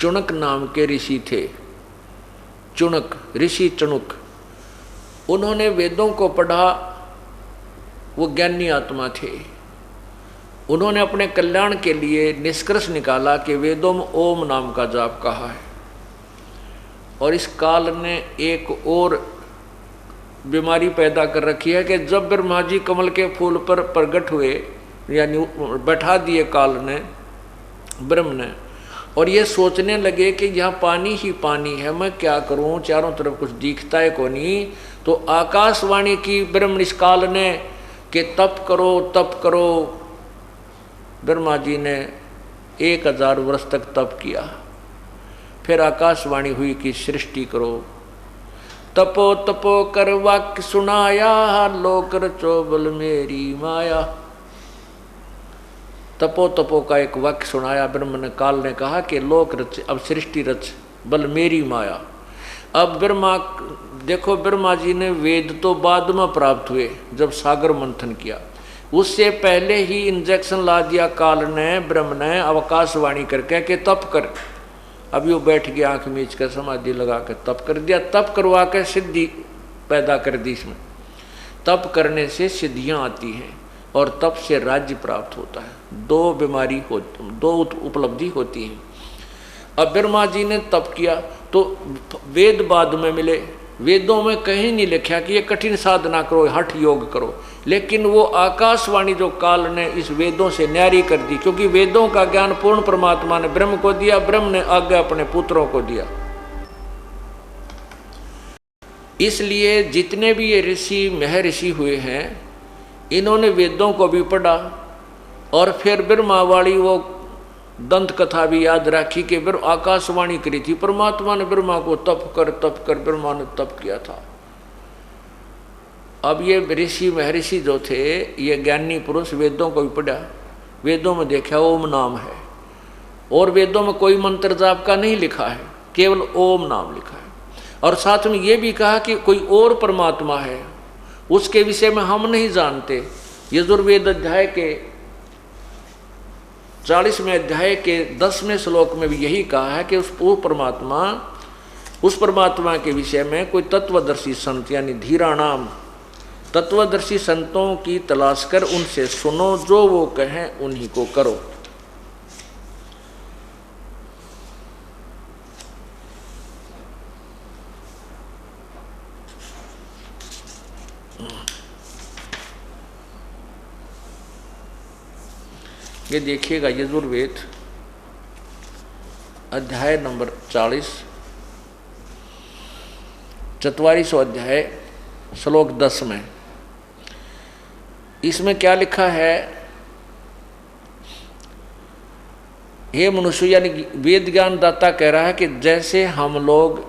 चुनक नाम के ऋषि थे। चुनक ऋषि चुनक, उन्होंने वेदों को पढ़ा, वो ज्ञानी आत्मा थे। उन्होंने अपने कल्याण के लिए निष्कर्ष निकाला कि वेदों में ओम नाम का जाप कहा है। और इस काल ने एक और बीमारी पैदा कर रखी है कि जब ब्रह्मा जी कमल के फूल पर प्रकट हुए, यानी बैठा दिए काल ने, ब्रह्म ने, और ये सोचने लगे कि यहाँ पानी ही पानी है, मैं क्या करूँ, चारों तरफ कुछ दिखता है को नहीं। तो आकाशवाणी की ब्रह्म इस काल ने कि तप करो तप करो। ब्रह्मा जी ने 1000 वर्ष तक तप किया। फिर आकाशवाणी हुई कि सृष्टि करो। तपो तपो कर वाक्य सुनाया, लोक रचो बल मेरी माया। तपो तपो का एक वाक्य सुनाया ब्रह्म ने, काल ने कहा कि लोक रच, अब सृष्टि रच, बल मेरी माया। अब ब्रह्मा, देखो ब्रह्मा जी ने वेद तो बाद में प्राप्त हुए जब सागर मंथन किया, उससे पहले ही इंजेक्शन ला दिया काल ने, ब्रह्म ने आकाशवाणी करके कि तप कर। अभी वो बैठ गया, आंख मीच कर समाधि लगा कर तप कर दिया। तप करवा के सिद्धि पैदा कर दी इसमें। तप करने से सिद्धियां आती हैं और तप से राज्य प्राप्त होता है। दो उपलब्धि होती हैं। अब ब्रह्मा जी ने तप किया तो वेद बाद में मिले। वेदों में कहीं नहीं लिखा कि ये कठिन साधना करो, हठ योग करो, लेकिन वो आकाशवाणी जो काल ने इस वेदों से न्यारी कर दी, क्योंकि वेदों का ज्ञान पूर्ण परमात्मा ने ब्रह्म को दिया, ब्रह्म ने आगे अपने पुत्रों को दिया। इसलिए जितने भी ये ऋषि महर्षि हुए हैं, इन्होंने वेदों को भी पढ़ा और फिर ब्रह्मा वाली वो दंत कथा भी याद रखी कि आकाशवाणी करी थी परमात्मा ने ब्रह्मा को, तप कर ब्रह्मा ने तप किया था। अब ये ऋषि महर्षि जो थे, ये ज्ञानी पुरुष वेदों को भी पढ़ा, वेदों में देखा ओम नाम है, और वेदों में कोई मंत्र जाप का नहीं लिखा है, केवल ओम नाम लिखा है। और साथ में ये भी कहा कि कोई और परमात्मा है, उसके विषय में हम नहीं जानते। यजुर्वेद अध्याय के 40वें अध्याय के 10वें श्लोक में भी यही कहा है कि उस परमात्मा के विषय में कोई तत्वदर्शी संत यानी धीराणाम, तत्वदर्शी संतों की तलाश कर उनसे सुनो, जो वो कहें उन्हीं को करो। ये देखिएगा यजुर्वेद अध्याय नंबर 40, 44वां अध्याय श्लोक 10 में इसमें क्या लिखा है, हे मनुष्य, यानी वेद ज्ञान दाता कह रहा है कि जैसे हम लोग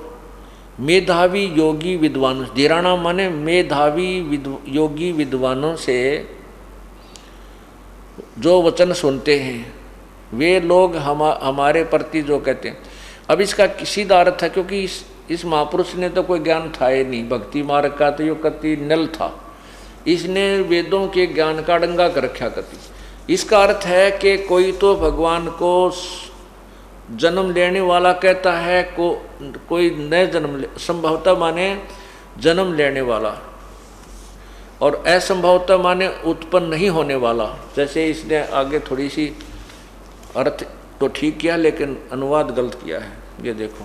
मेधावी योगी विद्वानों, धीराणा माने मेधावी योगी विद्वानों से जो वचन सुनते हैं, वे लोग हमारे प्रति जो कहते हैं। अब इसका सीधा अर्थ है, क्योंकि इस महापुरुष ने तो कोई ज्ञान था ही नहीं, भक्ति मार्ग का तो यो कति नल था, इसने वेदों के ज्ञान का डंगा कर रखा कति। इसका अर्थ है कि कोई तो भगवान को जन्म लेने वाला कहता है, कोई नए संभवतः माने जन्म लेने वाला, और असंभवतः माने उत्पन्न नहीं होने वाला। जैसे इसने आगे थोड़ी सी अर्थ तो ठीक किया, लेकिन अनुवाद गलत किया है। ये देखो,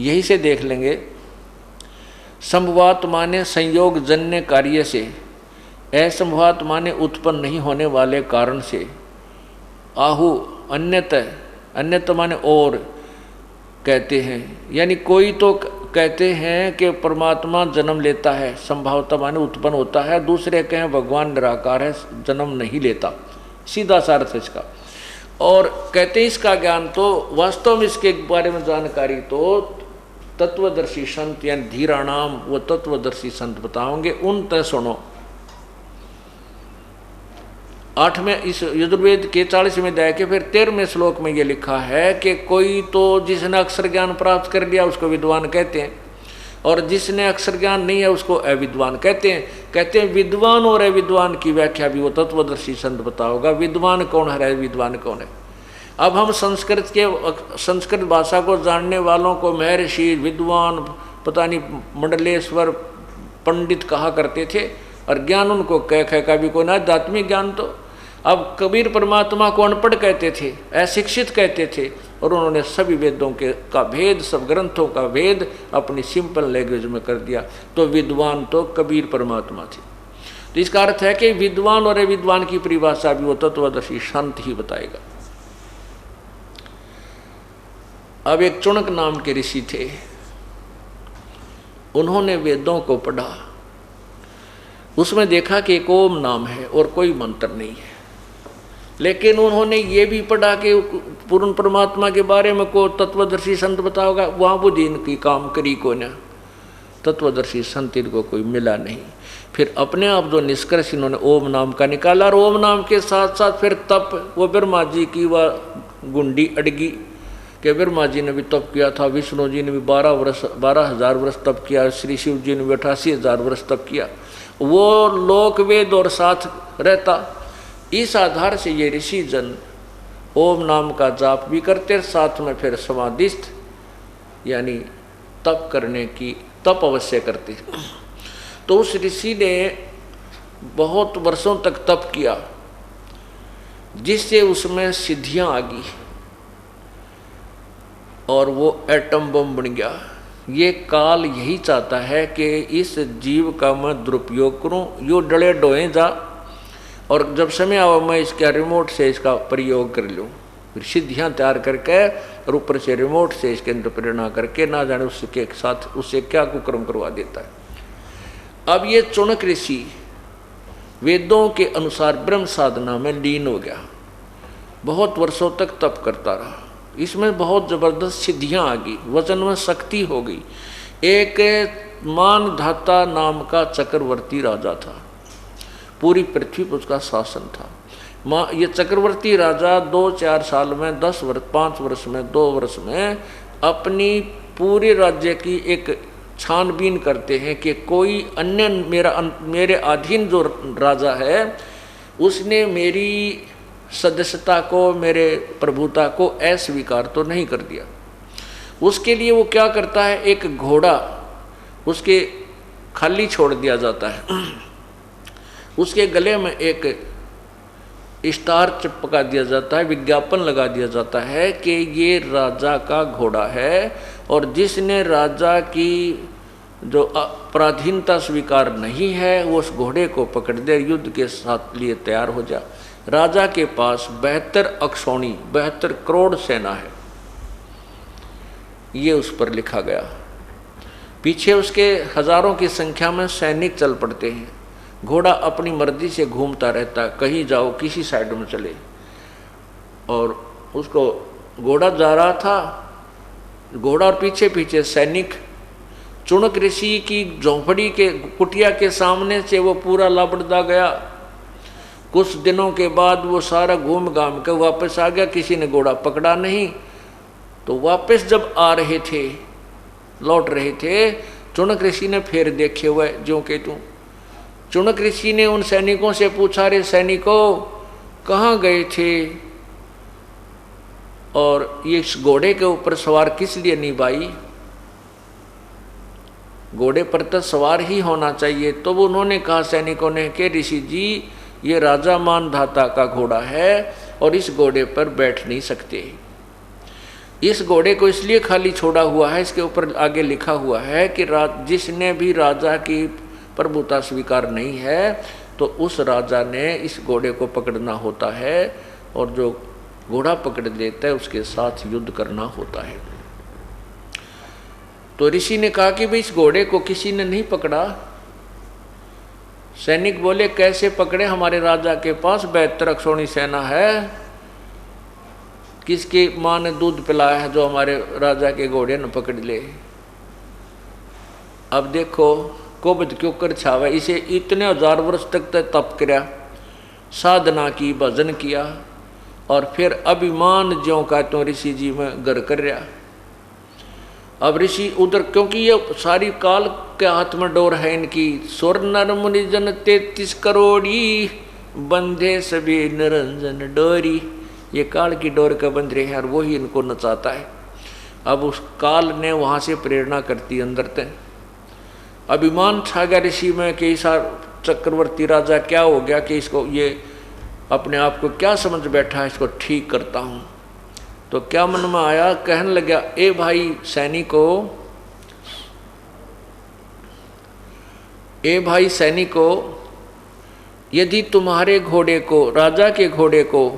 यही से देख लेंगे। संभवात माने संयोग जन्य कार्य से, असंभवात माने उत्पन्न नहीं होने वाले कारण से, आहु अन्यत माने और कहते हैं, यानी कोई तो कहते हैं कि परमात्मा जन्म लेता है, संभवतः माने उत्पन्न होता है, दूसरे कहें भगवान निराकार है, जन्म नहीं लेता। सीधा सा अर्थ इसका। और कहते हैं इसका ज्ञान तो वास्तव में इसके बारे में जानकारी तो तत्वदर्शी संत यानी धीराणाम, वो तत्वदर्शी संत बताओगे, उन तय सुनो। 8वें इस यजुर्वेद के 40वें अध्याय के फिर 13वें श्लोक में ये लिखा है कि कोई तो जिसने अक्षर ज्ञान प्राप्त कर लिया उसको विद्वान कहते हैं, और जिसने अक्षर ज्ञान नहीं है उसको अविद्वान कहते हैं। कहते हैं विद्वान और अविद्वान की व्याख्या भी वो तत्वदर्शी संत बताओगा। विद्वान कौन है, विद्वान कौन है? अब हम संस्कृत भाषा को जानने वालों को महर्षि, विद्वान, पता नहीं मंडलेश्वर, पंडित कहा करते थे, और ज्ञान उनको कह का भी कोई ना आध्यात्मिक ज्ञान। तो अब कबीर परमात्मा को अनपढ़ कहते थे, अशिक्षित कहते थे, और उन्होंने सभी वेदों का भेद, सब ग्रंथों का भेद अपनी सिंपल लैंग्वेज में कर दिया। तो विद्वान तो कबीर परमात्मा थे। तो इसका अर्थ है कि विद्वान और अविद्वान की परिभाषा भी वो तत्वदर्शी संत ही बताएगा। अब एक चुणक नाम के ऋषि थे, उन्होंने वेदों को पढ़ा, उसमें देखा कि एक ओम नाम है और कोई मंत्र नहीं है। लेकिन उन्होंने ये भी पढ़ा कि पूर्ण परमात्मा के बारे में को तत्वदर्शी संत बताओगा, वहाँ बुद्धि इनकी काम करी को ना, तत्वदर्शी संत इनको कोई मिला नहीं। फिर अपने आप जो निष्कर्ष इन्होंने ओम नाम का निकाला, और ओम नाम के साथ साथ फिर तप, वो ब्रह्मा जी की वह गुंडी अड़गी कि ब्रह्मा जी ने भी तप किया था, विष्णु जी ने भी 12,000 वर्ष तप किया, श्री शिव जी ने भी 88,000 वर्ष तप किया, वो लोक वेद और साथ रहता। इस आधार से ये ऋषि जन ओम नाम का जाप भी करते, साथ में फिर समाधिस्थ यानी तप करने की तप अवश्य करते। तो उस ऋषि ने बहुत वर्षों तक तप किया, जिससे उसमें सिद्धियां आ गई और वो एटम बम बन गया। ये काल यही चाहता है कि इस जीव का मैं दुरुपयोग करूं, यो डले डोए जा, और जब समय आवा मैं इसका रिमोट से इसका प्रयोग कर लूँ, फिर सिद्धियाँ तैयार करके और ऊपर से रिमोट से इसके अंदर प्रेरणा करके ना जाने उसके साथ उससे क्या कुकर्म करवा देता है। अब ये चुणक ऋषि वेदों के अनुसार ब्रह्म साधना में लीन हो गया, बहुत वर्षों तक तप करता रहा, इसमें बहुत जबरदस्त सिद्धियाँ आ गई, वचन में शक्ति हो गई। एक मानधाता नाम का चक्रवर्ती राजा था, पूरी पृथ्वी पर उसका शासन था। ये चक्रवर्ती राजा 2-4 साल में 10 वर्ष 5 वर्ष में 2 वर्ष में अपनी पूरे राज्य की एक छानबीन करते हैं कि कोई अन्य मेरे अधीन जो राजा है उसने मेरी सदस्यता को, मेरे प्रभुता को अस्वीकार तो नहीं कर दिया। उसके लिए वो क्या करता है, एक घोड़ा उसके खाली छोड़ दिया जाता है, उसके गले में एक स्टार चिपका दिया जाता है, विज्ञापन लगा दिया जाता है कि ये राजा का घोड़ा है, और जिसने राजा की जो पराधीनता स्वीकार नहीं है वो उस घोड़े को पकड़ दे, युद्ध के साथ लिए तैयार हो जा। राजा के पास 72 अक्षौणी 72 करोड़ सेना है, ये उस पर लिखा गया। पीछे उसके हजारों की संख्या में सैनिक चल पड़ते हैं, घोड़ा अपनी मर्जी से घूमता रहता, कहीं जाओ किसी साइड में चले। और उसको घोड़ा जा रहा था, घोड़ा और पीछे पीछे सैनिक। चुणक ऋषि की झोंपड़ी के कुटिया के सामने से वो पूरा लापड़दा गया। कुछ दिनों के बाद वो सारा घूम घाम के वापस आ गया, किसी ने घोड़ा पकड़ा नहीं। तो वापस जब आ रहे थे, लौट रहे थे, चुणक ऋषि ने फिर देखे हुए ज्यों के त्यों। चुणक ऋषि ने उन सैनिकों से पूछा, रे सैनिकों कहाँ गए थे, और ये इस घोड़े के ऊपर सवार किस लिए नहीं भाई, घोड़े पर तो सवार ही होना चाहिए। तो वो उन्होंने कहा सैनिकों ने कि ऋषि जी ये राजा मानधाता का घोड़ा है और इस घोड़े पर बैठ नहीं सकते। इस घोड़े को इसलिए खाली छोड़ा हुआ है, इसके ऊपर आगे लिखा हुआ है कि जिसने भी राजा की प्रभुता स्वीकार नहीं है तो उस राजा ने इस घोड़े को पकड़ना होता है, और जो घोड़ा पकड़ लेता है उसके साथ युद्ध करना होता है। तो ऋषि ने कहा कि भाई इस घोड़े को किसी ने नहीं पकड़ा। सैनिक बोले कैसे पकड़े, हमारे राजा के पास 72 अक्षौणी सेना है, किसकी माँ ने दूध पिलाया है जो हमारे राजा के घोड़े न पकड़ ले। अब देखो कोबद क्यों कर छावे, इसे इतने 1000 वर्ष तक तप किया, साधना की, भजन किया, और फिर अभिमान ज्यों का तो ऋषि जी में गर कर रहा। अब ऋषि उधर, क्योंकि ये सारी काल के हाथ में डोर है इनकी। सुर नर मुनि जन 33 करोड़ी, बंधे सभी निरंजन डोरी। ये काल की डोर का बंध रहे हैं और वही इनको नचाता है। अब उस काल ने वहाँ से प्रेरणा करती अंदर तक। अभिमान छा गया ऋषि में कि इस चक्रवर्ती राजा क्या हो गया कि इसको ये अपने आप को क्या समझ बैठा है, इसको ठीक करता हूँ। तो क्या मन में आया, कहने लगा, ए भाई सैनिकों, ए भाई सैनिकों, यदि तुम्हारे घोड़े को, राजा के घोड़े को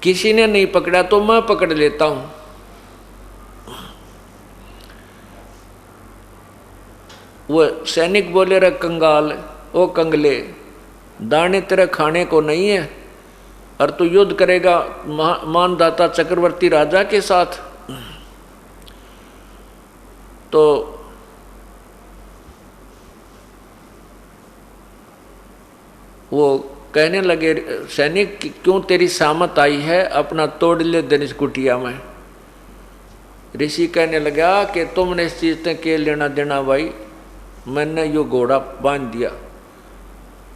किसी ने नहीं पकड़ा तो मैं पकड़ लेता हूं। वो सैनिक बोले, रे कंगाल, ओ कंगले, दाने तेरे खाने को नहीं है और तू युद्ध करेगा मानदाता चक्रवर्ती राजा के साथ। तो वो कहने लगे, सैनिक क्यों तेरी सामत आई है, अपना तोड़ ले धनुष कुटिया में। ऋषि कहने लगा कि तुमने इस चीज तक के लेना देना भाई, मैंने यो घोड़ा बांध दिया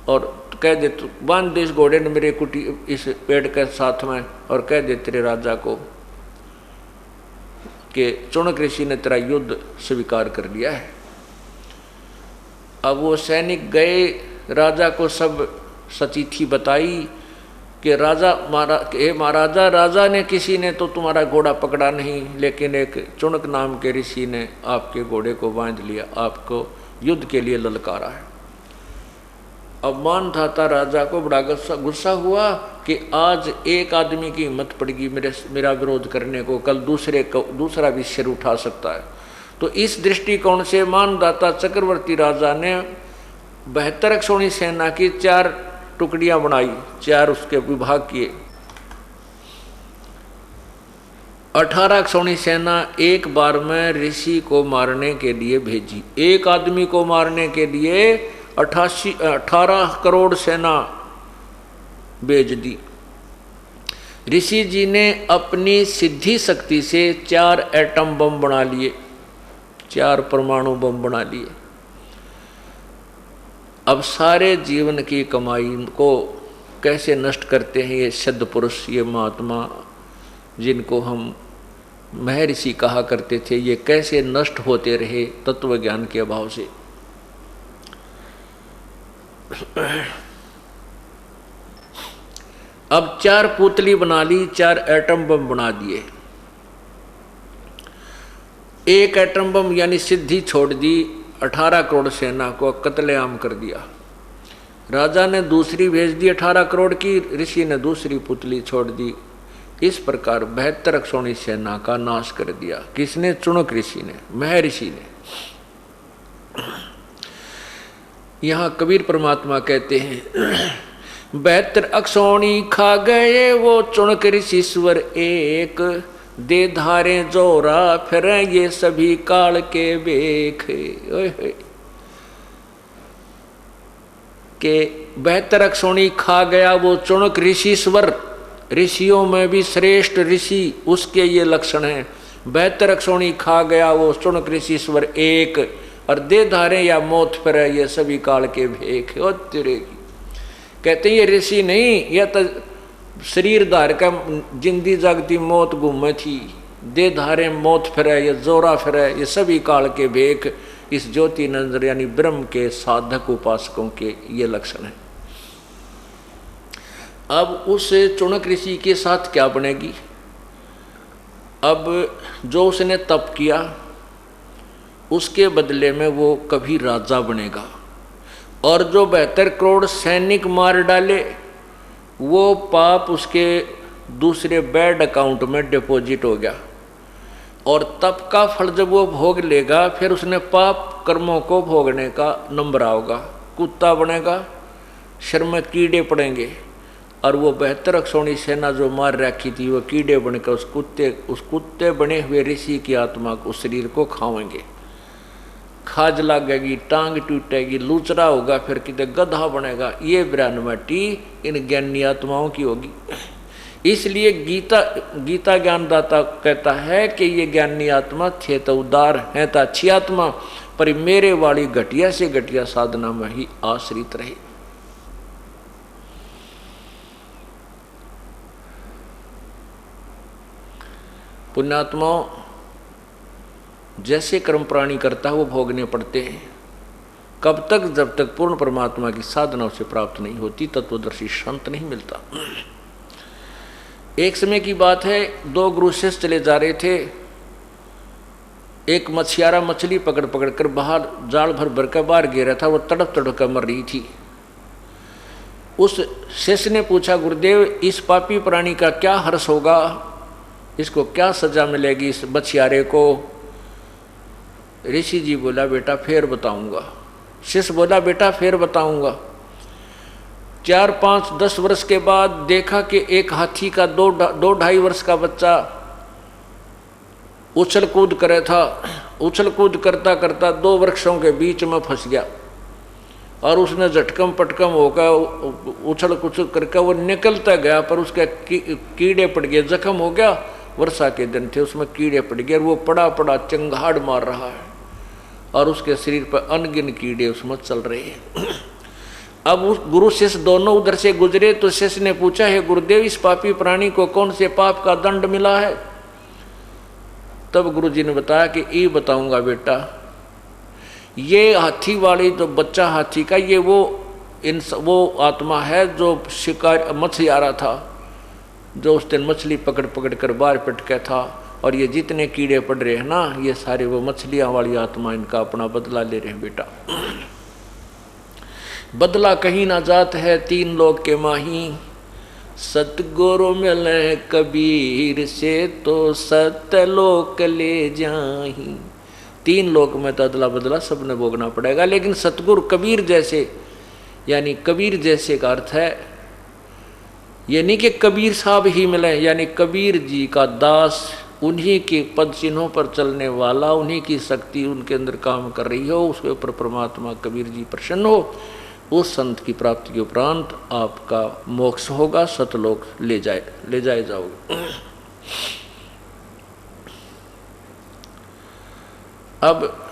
और कह दे, तू बांध दे इस घोड़े ने मेरे कुटी इस पेड़ के साथ में, और कह दे तेरे राजा को कि चुनक ऋषि ने तेरा युद्ध स्वीकार कर लिया है। अब वो सैनिक गए, राजा को सब सचिथी बताई कि राजा महाराजा, राजा ने किसी ने तो तुम्हारा घोड़ा पकड़ा नहीं, लेकिन एक चुनक नाम के ऋषि ने आपके घोड़े को बांध लिया, आपको युद्ध के लिए ललकारा है। अब मानधाता राजा को बड़ा गुस्सा हुआ कि आज एक आदमी की हिम्मत पड़ेगी मेरा विरोध करने को, कल दूसरा भी सिर उठा सकता है। तो इस दृष्टिकोण से मानधाता चक्रवर्ती राजा ने 72 अक्षौणी सेना की 4 टुकड़ियां बनाई, 4 उसके विभाग किए। 18 अक्षौणी सेना एक बार में ऋषि को मारने के लिए भेजी। एक आदमी को मारने के लिए 18 करोड़ सेना भेज दी। ऋषि जी ने अपनी सिद्धि शक्ति से 4 एटम बम बना लिए, 4 परमाणु बम बना लिए। अब सारे जीवन की कमाई को कैसे नष्ट करते हैं ये सिद्ध पुरुष, ये महात्मा जिनको हम महर्षि कहा करते थे, ये कैसे नष्ट होते रहे तत्व ज्ञान के अभाव से। अब 4 पुतली बना ली, 4 एटम बम बना दिए। एक एटम बम यानी सिद्धि छोड़ दी, 18 करोड़ सेना को कत्लेआम कर दिया। राजा ने दूसरी भेज दी 18 करोड़ की, ऋषि ने दूसरी पुतली छोड़ दी। इस प्रकार 72 अक्षौणी सेना का नाश कर दिया। किसने? चुनक ऋषि ने, महर्षि ने। यहाँ कबीर परमात्मा कहते हैं 72 अक्षौणी खा गए वो चुनक ऋषिश्वर एक, दे धारे जोरा फिर ये सभी काल के बेख। के 72 अक्षौणी खा गया वो चुनक ऋषिश्वर, ऋषियों में भी श्रेष्ठ ऋषि उसके ये लक्षण हैं। 72 अक्षौणी खा गया वो चुनक ऋषिश्वर एक, और दे धारे या मौत फिर ये सभी काल के भेख। और तेरे की कहते हैं ये ऋषि नहीं, यह तो शरीर धार का जिंदी जागती मौत घूमे थी, दे धारे मौत फिरे, ये जोरा फिरे, ये सभी काल के भेख। इस ज्योति नंदर यानी ब्रह्म के साधक उपासकों के ये लक्षण है। अब उस चुनक ऋषि के साथ क्या बनेगी? अब जो उसने तप किया उसके बदले में वो कभी राजा बनेगा, और जो 72 करोड़ सैनिक मार डाले वो पाप उसके दूसरे बैड अकाउंट में डिपॉजिट हो गया, और तप का फल जब वो भोग लेगा फिर उसने पाप कर्मों को भोगने का नंबर आओगा, कुत्ता बनेगा, शर में कीड़े पड़ेंगे, और वो 72 अक्षौणी सेना जो मार रखी थी वो कीड़े बनकर उस कुत्ते बने हुए ऋषि की आत्मा को, उस शरीर को खाएंगे। खाज लगेगी, टांग टूटेगी, लूचरा होगा, फिर कितने गधा बनेगा। ये ब्रह्मटी इन ज्ञानी आत्माओं की होगी। इसलिए गीता ज्ञानदाता कहता है कि ये ज्ञानी आत्मा थे तो उदार है तो अच्छी आत्मा, पर मेरे वाली घटिया से घटिया साधना में ही आश्रित रहे। पुण्यात्माओं, जैसे कर्म प्राणी करता है वो भोगने पड़ते हैं। कब तक? जब तक पूर्ण परमात्मा की साधना उसे प्राप्त नहीं होती, तत्वदर्शी संत नहीं मिलता। एक समय की बात है, 2 गुरु शिष्य चले जा रहे थे। एक मछियारा मछली पकड़ पकड़ कर बाहर जाल भर भर कर बाहर गिरा था, वो तड़प तड़प कर मर रही थी। उस शिष्य ने पूछा, गुरुदेव इस पापी प्राणी का क्या हर्ष होगा, इसको क्या सजा मिलेगी इस मछियारे को? ऋषि जी बोला, बेटा फिर बताऊंगा। शिष्य बोला, बेटा फिर बताऊंगा। 4, 5, 10 वर्ष के बाद देखा कि एक हाथी का 2-2.5 वर्ष का बच्चा उछल कूद करे था। उछल कूद करता करता 2 वृक्षों के बीच में फंस गया और उसने झटकम पटकम होकर उछल कुछल करके वो निकलता गया, पर उसके कीड़े पड़ गए, जख्म हो गया। वर्षा के दिन थे, उसमें कीड़े पड़ गए और वो पड़ा पड़ा चंगाड़ मार रहा है और उसके शरीर पर अनगिन कीड़े उसमें चल रहे हैं। अब उस गुरु शिष्य दोनों उधर से गुजरे तो शिष्य ने पूछा, है गुरुदेव इस पापी प्राणी को कौन से पाप का दंड मिला है? तब गुरु जी ने बताया कि ये बताऊंगा बेटा, ये हाथी वाली जो बच्चा हाथी का, ये वो आत्मा है जो शिकार मछलियारा था, जो उस दिन मछली पकड़ पकड़ कर बाहर पटका था। और ये जितने कीड़े पड़ रहे हैं ना, ये सारे वो मछलियाँ वाली आत्मा, इनका अपना बदला ले रहे हैं बेटा। बदला कहीं ना जात है 3 लोक के माही, सतगुरु मिले कबीर से तो सतलोक ले जाही। 3 लोक में तो अदला बदला सबने भोगना पड़ेगा, लेकिन सतगुरु कबीर जैसे, यानी कबीर जैसे का अर्थ है ये नहीं कि कबीर साहब ही मिले, यानी कबीर जी का दास, उन्हीं के पद चिन्हों पर चलने वाला, उन्हीं की शक्ति उनके अंदर काम कर रही हो, उसके ऊपर परमात्मा कबीर जी प्रसन्न हो, उस संत की प्राप्ति के उपरांत आपका मोक्ष होगा, सतलोक ले जाए जाओगे। अब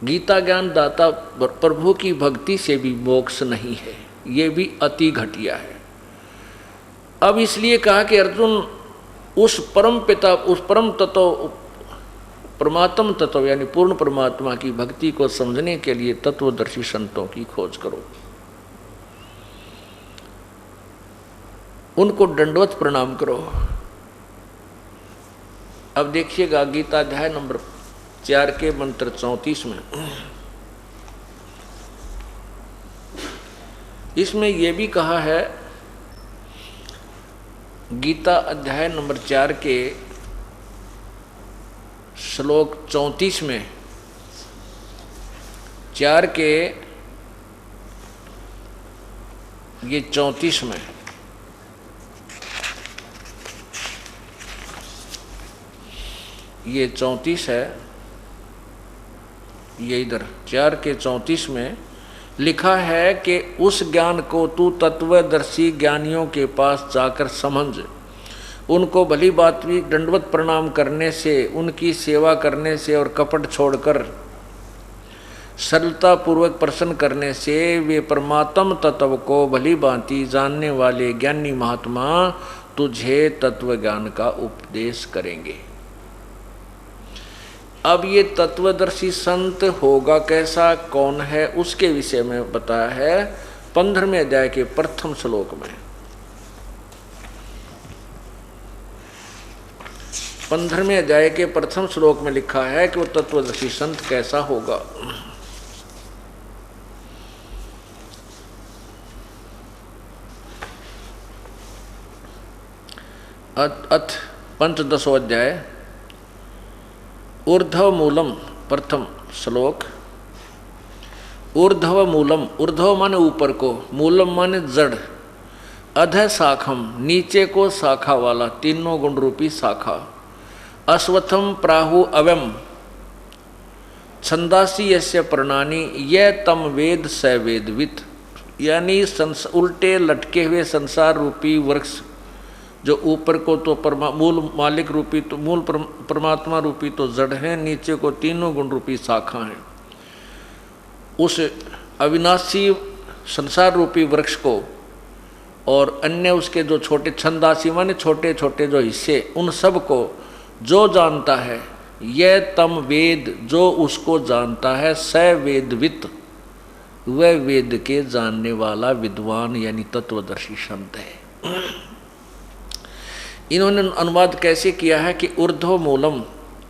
गीता ज्ञान दाता प्रभु की भक्ति से भी मोक्ष नहीं है, ये भी अति घटिया है। अब इसलिए कहा कि अर्जुन उस परम पिता, उस परम तत्व, परमात्म तत्व यानी पूर्ण परमात्मा की भक्ति को समझने के लिए तत्वदर्शी संतों की खोज करो, उनको दंडवत प्रणाम करो। अब देखिएगा गीता अध्याय नंबर 4 के मंत्र 34 में, इसमें यह भी कहा है, गीता अध्याय नंबर 4 के श्लोक 34 में, 4 के ये 34 में, ये 34 है, ये इधर 4 के 34 में लिखा है कि उस ज्ञान को तू तत्वदर्शी ज्ञानियों के पास जाकर समझ, उनको भली बात भी दंडवत प्रणाम करने से, उनकी सेवा करने से और कपट छोड़कर सरलता पूर्वक प्रसन्न करने से वे परमात्म तत्व को भली भांति जानने वाले ज्ञानी महात्मा तुझे तत्व ज्ञान का उपदेश करेंगे। अब ये तत्वदर्शी संत होगा कैसा, कौन है, उसके विषय में बताया है 15वें अध्याय के प्रथम श्लोक में। 15वें अध्याय के प्रथम श्लोक में लिखा है कि वो तत्वदर्शी संत कैसा होगा। अथ पंचदशो अध्याय ऊर्ध्व मूलम, प्रथम श्लोक। ऊर्ध्व मूलम, ऊर्ध्व माने ऊपर को, मूलम माने जड़, अध शाखम नीचे को शाखा वाला, तीनों गुण रूपी शाखा, अश्वत्थम प्राहु अवम छंदासी यस्य प्रणानी यह तम वेद स वेदवित, यानी उल्टे लटके हुए संसार रूपी वृक्ष, जो ऊपर को तो मूल मालिक रूपी, तो मूल परमात्मा रूपी तो जड़ है, नीचे को तीनों गुण रूपी शाखा हैं। उस अविनाशी संसार रूपी वृक्ष को और अन्य उसके जो छोटे छंदासी माने छोटे छोटे जो हिस्से, उन सब को जो जानता है, यह तम वेद जो उसको जानता है, स वेदवित, वह वेद के जानने वाला विद्वान यानी तत्वदर्शी संत है। इन्होंने अनुवाद कैसे किया है कि ऊर्ध्व मूलम,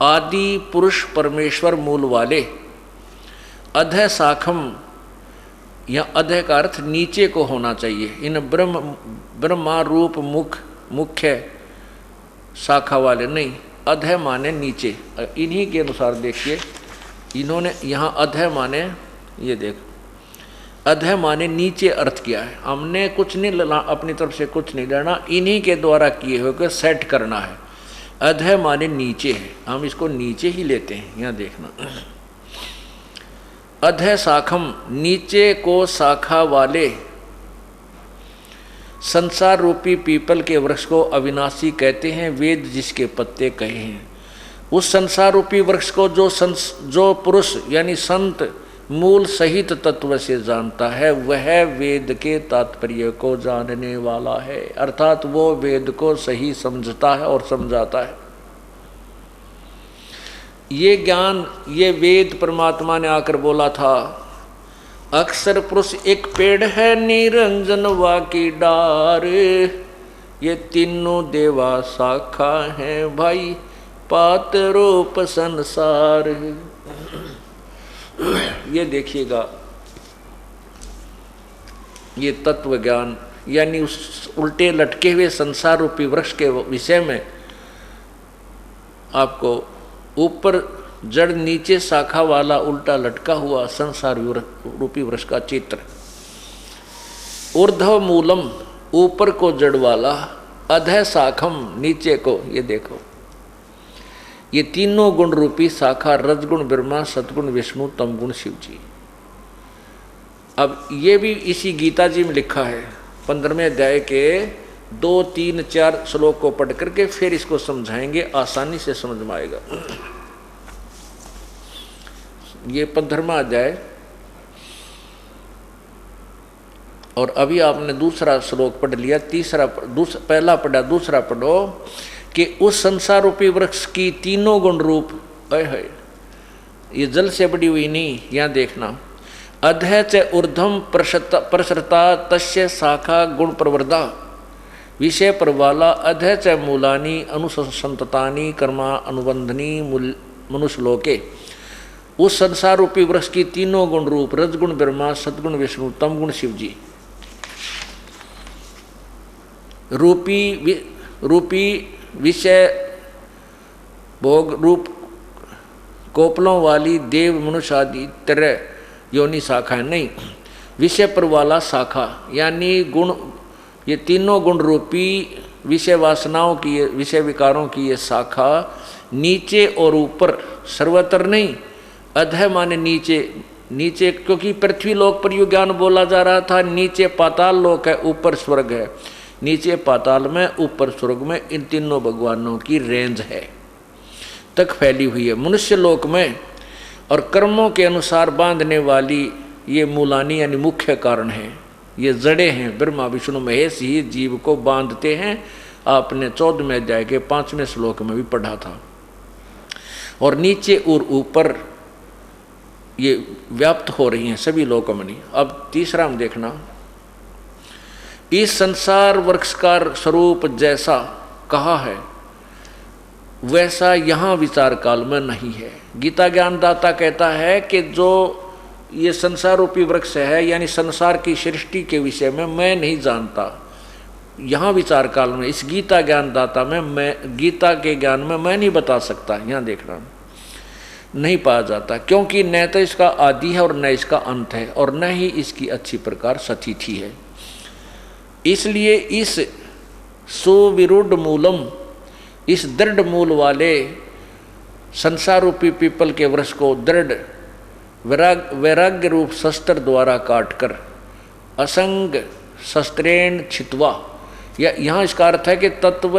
आदि पुरुष परमेश्वर मूल वाले, अधः शाखम, यह अधः का अर्थ नीचे को होना चाहिए, इन ब्रह्मा रूप मुख्य शाखा वाले नहीं, अधः माने नीचे। इन्हीं के अनुसार देखिए इन्होंने यहाँ अधः माने, ये देख अधः माने नीचे अर्थ किया है। हमने कुछ नहीं लेना, अपनी तरफ से कुछ नहीं लेना, इन्हीं के द्वारा किए हुए को सेट करना है। अधः माने नीचे है, हम इसको नीचे ही लेते हैं। यहाँ देखना, अधः शाखम, नीचे को शाखा वाले, संसार रूपी पीपल के वृक्ष को अविनाशी कहते हैं, वेद जिसके पत्ते कहे हैं। उस संसार रूपी वृक्ष को जो पुरुष यानी संत मूल सहित तत्व से जानता है, वह वेद के तात्पर्य को जानने वाला है, अर्थात वो वेद को सही समझता है और समझाता है। ये ज्ञान, ये वेद परमात्मा ने आकर बोला था, अक्षर पुरुष एक पेड़ है, निरंजन वा की डार, ये तीनों देवा शाखा है भाई, पात रूप संसार। ये देखिएगा, ये तत्व ज्ञान यानी उस उल्टे लटके हुए संसार रूपी वृक्ष के विषय में आपको ऊपर जड़ नीचे शाखा वाला उल्टा लटका हुआ संसार रूपी वृक्ष का चित्र। ऊर्ध्व मूलम, ऊपर को जड़ वाला, अधः शाखम, नीचे को, ये देखो ये तीनों गुण रूपी शाखा, रजगुण ब्रह्मा, सतगुण विष्णु, तमगुण शिव जी। अब ये भी इसी गीता जी में लिखा है, 15वें अध्याय के 2, 3, 4 श्लोक को पढ़ करके फिर इसको समझाएंगे, आसानी से समझ में आएगा। ये 15वां अध्याय, और अभी आपने दूसरा श्लोक पढ़ लिया, पहला पढ़ा, दूसरा पढ़ो कि उस संसार रूपी वृक्ष की तीनों गुण रूप, है ये जल से बड़ी हुई नहीं, यहाँ देखना, अधः च ऊर्ध्वम प्रसृता तस्य शाखा गुण प्रवृद्धा, विषय प्रवाला, अधः च मूलानि अनुसंततानि कर्मा अनुबंधनी मनुष्यलोके। उस संसार रूपी वृक्ष की तीनों गुण रूप, रजगुण ब्रह्मा, सतगुण विष्णु, तमगुण शिव जी रूपी विषय भोग रूप कोपलों वाली देव मनुष्य आदि तरह योनि शाखा नहीं, विषय पर वाला शाखा यानी गुण, ये तीनों गुण रूपी विषय वासनाओं की, विषय विकारों की ये शाखा नीचे और ऊपर सर्वत्र नहीं, अधः माने नीचे, नीचे क्योंकि पृथ्वी लोक पर यु ज्ञान बोला जा रहा था, नीचे पाताल लोक है, ऊपर स्वर्ग है, नीचे पाताल में, ऊपर स्वर्ग में, इन तीनों भगवानों की रेंज है तक फैली हुई है। मनुष्य लोक में और कर्मों के अनुसार बांधने वाली ये मूलानी यानी मुख्य कारण है, ये जड़े हैं, ब्रह्मा विष्णु महेश ही जीव को बांधते हैं। आपने 14वें अध्याय के 5वें श्लोक में भी पढ़ा था। और नीचे और ऊपर ये व्याप्त हो रही हैं सभी लोकों में। अब तीसरा हम देखना, इस संसार वृक्ष का स्वरूप जैसा कहा है वैसा यहाँ विचार काल में नहीं है। गीता ज्ञानदाता कहता है कि जो ये संसार रूपी वृक्ष है यानी संसार की सृष्टि के विषय में मैं नहीं जानता, यहाँ विचार काल में इस गीता ज्ञानदाता में मैं, गीता के ज्ञान में मैं नहीं बता सकता। यहाँ देखना नहीं पाया जाता, क्योंकि न तो इसका आदि है और न इसका अंत है और न ही इसकी अच्छी प्रकार सतिथि है। इसलिए इस सुविरूढ़ मूलम, इस दृढ़ मूल वाले संसार रूपी पीपल के वृक्ष को दृढ़ वैराग्य रूप शस्त्र द्वारा काटकर, असंग शस्त्रेण छित्वा, या यहाँ इसका अर्थ है कि तत्व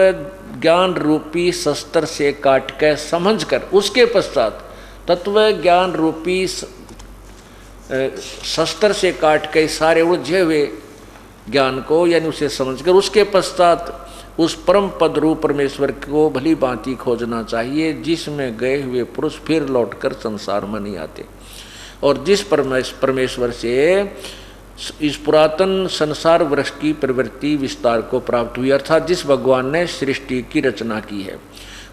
ज्ञान रूपी शस्त्र से काट कर समझ कर उसके पश्चात तत्व ज्ञान रूपी शस्त्र से काट के सारे उलझे हुए ज्ञान को यानी उसे समझकर उसके पश्चात उस परम पद रूप परमेश्वर को भली भांति खोजना चाहिए, जिसमें गए हुए पुरुष फिर लौटकर संसार में नहीं आते। और जिस परमेश्वर से इस पुरातन संसार वृक्ष की प्रवृत्ति विस्तार को प्राप्त हुई, अर्थात जिस भगवान ने सृष्टि की रचना की है,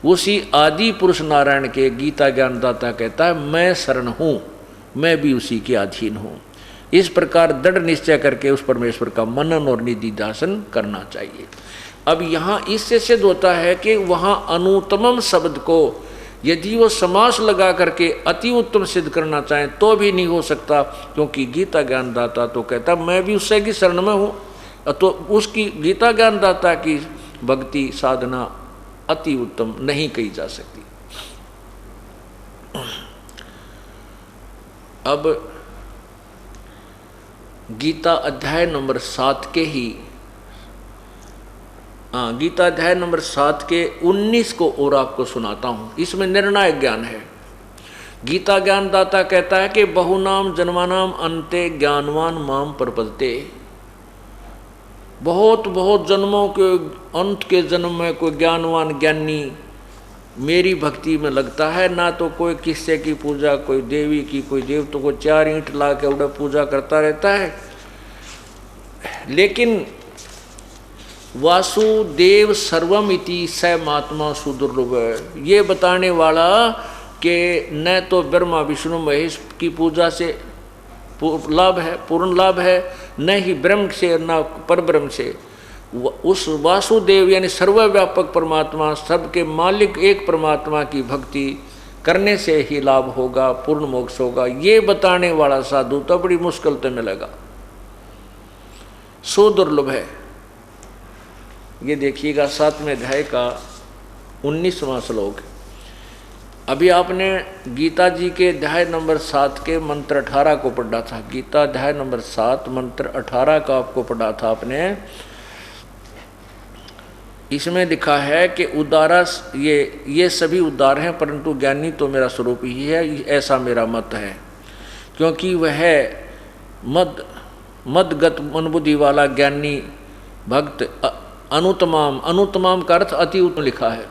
उसी आदि पुरुष नारायण के गीता ज्ञानदाता कहता है मैं शरण हूँ, मैं भी उसी के अधीन हूँ। इस प्रकार दृढ़ निश्चय करके उस परमेश्वर का मनन और निधिध्यासन करना चाहिए। अब यहाँ इससे सिद्ध होता है कि वहाँ अनुत्तमम शब्द को यदि वो समास लगा करके अति उत्तम सिद्ध करना चाहें तो भी नहीं हो सकता, क्योंकि गीता ज्ञानदाता तो कहता मैं भी उससे की शरण में हूँ, तो उसकी गीता ज्ञानदाता की भक्ति साधना अति उत्तम नहीं कही जा सकती। अब गीता अध्याय नंबर 7 के ही गीता अध्याय नंबर 7 के 19 को और आपको सुनाता हूँ। इसमें निर्णायक ज्ञान है। गीता ज्ञानदाता कहता है कि बहुनाम जन्मानाम अन्ते ज्ञानवान माम प्रपद्यते। बहुत बहुत जन्मों के अंत के जन्म में कोई ज्ञानवान ज्ञानी मेरी भक्ति में लगता है, ना तो कोई किस्से की पूजा, कोई देवी की, कोई देव, तो कोई 4 ईंट ला के उड़ा पूजा करता रहता है। लेकिन वासुदेव सर्वमिति स महात्मा सुदुर्लभ, ये बताने वाला कि न तो ब्रह्मा विष्णु महेश की पूजा से लाभ है, पूर्ण लाभ है, न ही ब्रह्म से न परब्रह्म से, उस वासुदेव यानी सर्वव्यापक परमात्मा, सबके मालिक एक परमात्मा की भक्ति करने से ही लाभ होगा, पूर्ण मोक्ष होगा। ये बताने वाला साधु तो बड़ी मुश्किल से मिलेगा, सुदुर्लभ है। ये देखिएगा 7वें अध्याय का 19वां श्लोक। अभी आपने गीता जी के अध्याय नंबर 7 के मंत्र 18 को पढ़ा था। गीता अध्याय नंबर 7 मंत्र 18 का आपको पढ़ा था आपने। इसमें लिखा है कि उदारा ये सभी उदार हैं, परंतु ज्ञानी तो मेरा स्वरूप ही है, ऐसा मेरा मत है। क्योंकि वह मदगत मनबुद्धि वाला ज्ञानी भक्त अनुतमाम, अनुतमाम का अर्थ अति उत्तम लिखा है,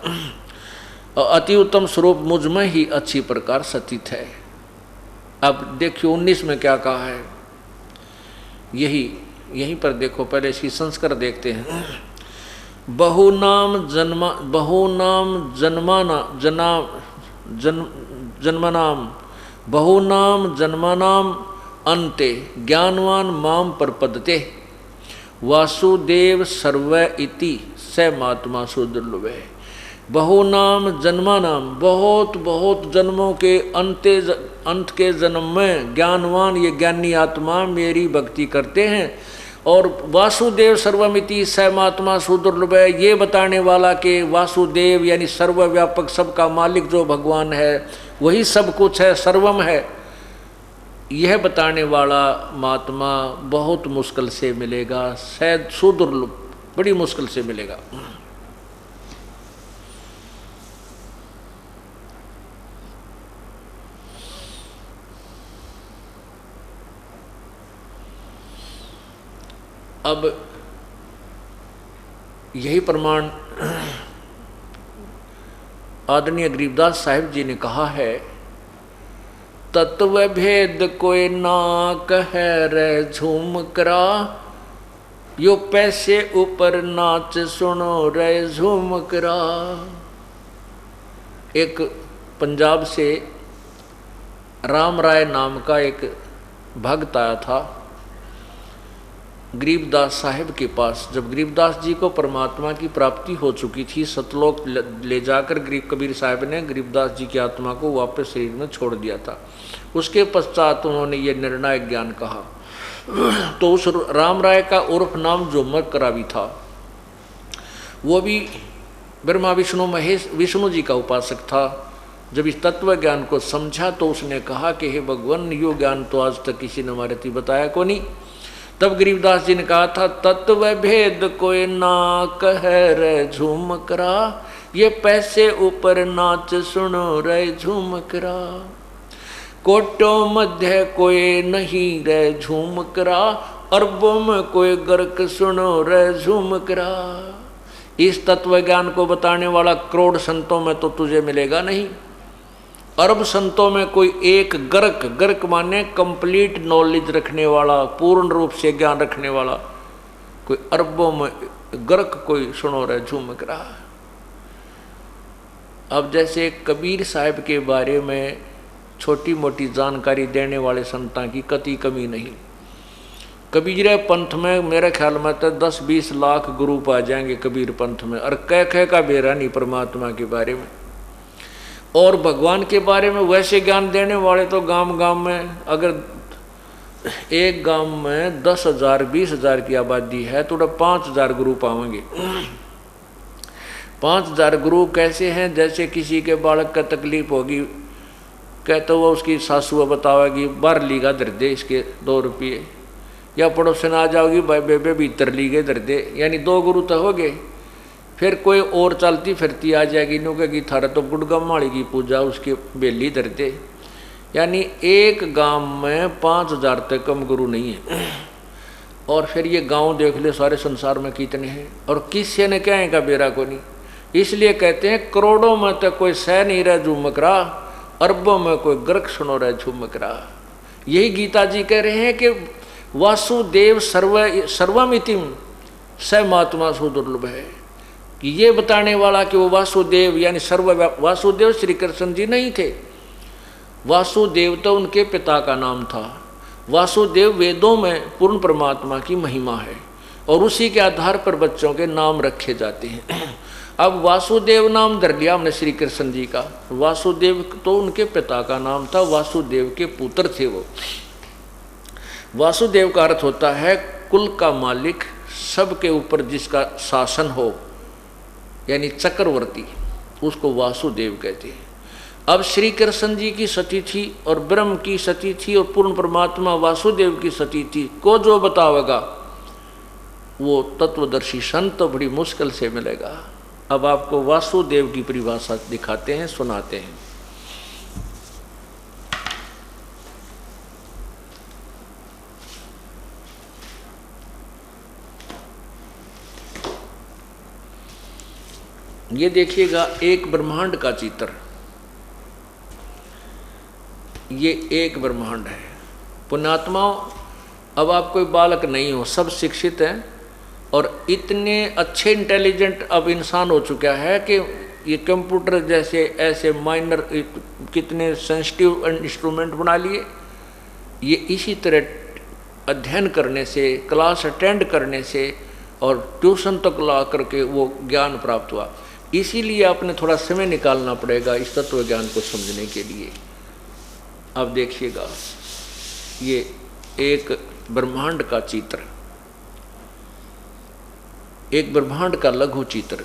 और अति उत्तम स्वरूप मुझ में ही अच्छी प्रकार स्थित है। अब देखिए 19 में क्या कहा है, यहीं पर देखो, पहले इसकी संस्कार देखते हैं। बहुनाम जन्मनाम अन्ते ज्ञानवान माम प्रपद्यते वासुदेव सर्व इति स महात्मा सुदुर्लभ। बहुनाम जन्मानाम, बहुत बहुत जन्मों के अंत के जन्म में ज्ञानवान ये ज्ञानी आत्मा मेरी भक्ति करते हैं, और वासुदेव सर्वमिति स महात्मा सुदुर्लभ, ये बताने वाला कि वासुदेव यानी सर्वव्यापक सबका मालिक जो भगवान है वही सब कुछ है, सर्वम है, यह बताने वाला महात्मा बहुत मुश्किल से मिलेगा, शायद सुदुर्लभ, बड़ी मुश्किल से मिलेगा। अब यही प्रमाण आदरणीय गरीबदास साहिब जी ने कहा है, तत्व भेद कोई ना कहे रे झूम करा, यो पैसे ऊपर नाच सुनो रे झूम करा। एक पंजाब से राम राय नाम का एक भक्त आया था गरीबदास साहिब के पास। जब गरीबदास जी को परमात्मा की प्राप्ति हो चुकी थी, सतलोक ले जाकर गरीब कबीर साहिब ने गरीबदास जी की आत्मा को वापस शरीर में छोड़ दिया था। उसके पश्चात उन्होंने ये निर्णायक ज्ञान कहा। तो उस राम राय का उर्फ नाम जो मरकरावी था, वो भी ब्रह्मा विष्णु महेश विष्णु जी का उपासक था। जब इस तत्व ज्ञान को समझा तो उसने कहा कि हे भगवान, यो ज्ञान तो आज तक किसी ने हमारे ती बताया को नहीं। तब गरीबदास जी ने कहा था, तत्व भेद कोई ना कहे रे झूम करा, ये पैसे ऊपर नाच सुनो रे झूम करा। कोटो मध्य कोई नहीं रे झूम करा, अरबों में कोई गर्क सुनो रे झूम करा। इस तत्व ज्ञान को बताने वाला करोड़ संतों में तो तुझे मिलेगा नहीं। अरब संतों में कोई एक गर्क, गर्क माने कंप्लीट नॉलेज रखने वाला, पूर्ण रूप से ज्ञान रखने वाला, कोई अरबों में गर्क कोई सुनो रे झूम करा। अब जैसे कबीर साहब के बारे में छोटी मोटी जानकारी देने वाले संतां की कति कमी नहीं। कबीर पंथ में मेरे ख्याल में तो 10-20 लाख गुरु पा जाएंगे कबीर पंथ में, और कह का बेरा नहीं परमात्मा के बारे में और भगवान के बारे में। वैसे ज्ञान देने वाले तो गांव गांव में, अगर एक गांव में 10,000-20,000 की आबादी है तो 5,000 गुरु पाएंगे। 5,000 गुरु कैसे हैं? जैसे किसी के बालक का तकलीफ होगी, कहते वो उसकी सासू बतावेगी बार लीगा दर दे इसके 2 रुपये, या पड़ोसन आ जाओगी भाई बेबे भीतर लीगे दर दे, यानी 2 गुरु तो हो गए। फिर कोई और चलती फिरती आ जाएगी, नो कहेगी थारा तो गुड़गम माड़ी की पूजा, उसके बेली दर दे। यानी एक गांव में 5,000 तक कम गुरु नहीं है। और फिर ये गांव देख ले सारे संसार में कितने हैं, और किसी ने क्या है का बेरा को नहीं। इसलिए कहते हैं करोड़ों में तो कोई सह नहीं रह झूमकरा, अरबों में कोई गर्क सुनो रह झूमकरा। यही गीता जी कह रहे हैं कि वासुदेव सर्वमितिम स महात्मा सुदुर्लभ है, कि ये बताने वाला कि वो वासुदेव यानी वासुदेव श्री कृष्ण जी नहीं थे। वासुदेव तो उनके पिता का नाम था। वासुदेव वेदों में पूर्ण परमात्मा की महिमा है और उसी के आधार पर बच्चों के नाम रखे जाते हैं। अब वासुदेव नाम धर लिया हमने श्री कृष्ण जी का, वासुदेव तो उनके पिता का नाम था, वासुदेव के पुत्र थे वो। वासुदेव का अर्थ होता है कुल का मालिक, सबके ऊपर जिसका शासन हो, यानी चक्रवर्ती, उसको वासुदेव कहते हैं। अब श्री कृष्ण जी की सती थी और ब्रह्म की सती थी और पूर्ण परमात्मा वासुदेव की सती थी, को जो बतावेगा वो तत्वदर्शी संत तो बड़ी मुश्किल से मिलेगा। अब आपको वासुदेव की परिभाषा दिखाते हैं, सुनाते हैं। ये देखिएगा एक ब्रह्मांड का चित्र, ये एक ब्रह्मांड है। पुण्यात्माओं, अब आप कोई बालक नहीं हो, सब शिक्षित हैं और इतने अच्छे इंटेलिजेंट अब इंसान हो चुका है कि ये कंप्यूटर जैसे ऐसे माइनर कितने सेंसिटिव इंस्ट्रूमेंट बना लिए। ये इसी तरह अध्ययन करने से, क्लास अटेंड करने से और ट्यूशन तक ला करके वो ज्ञान प्राप्त हुआ। इसीलिए आपने थोड़ा समय निकालना पड़ेगा इस तत्व ज्ञान को समझने के लिए। अब देखिएगा ये एक ब्रह्मांड का चित्र, एक ब्रह्मांड का लघु चित्र।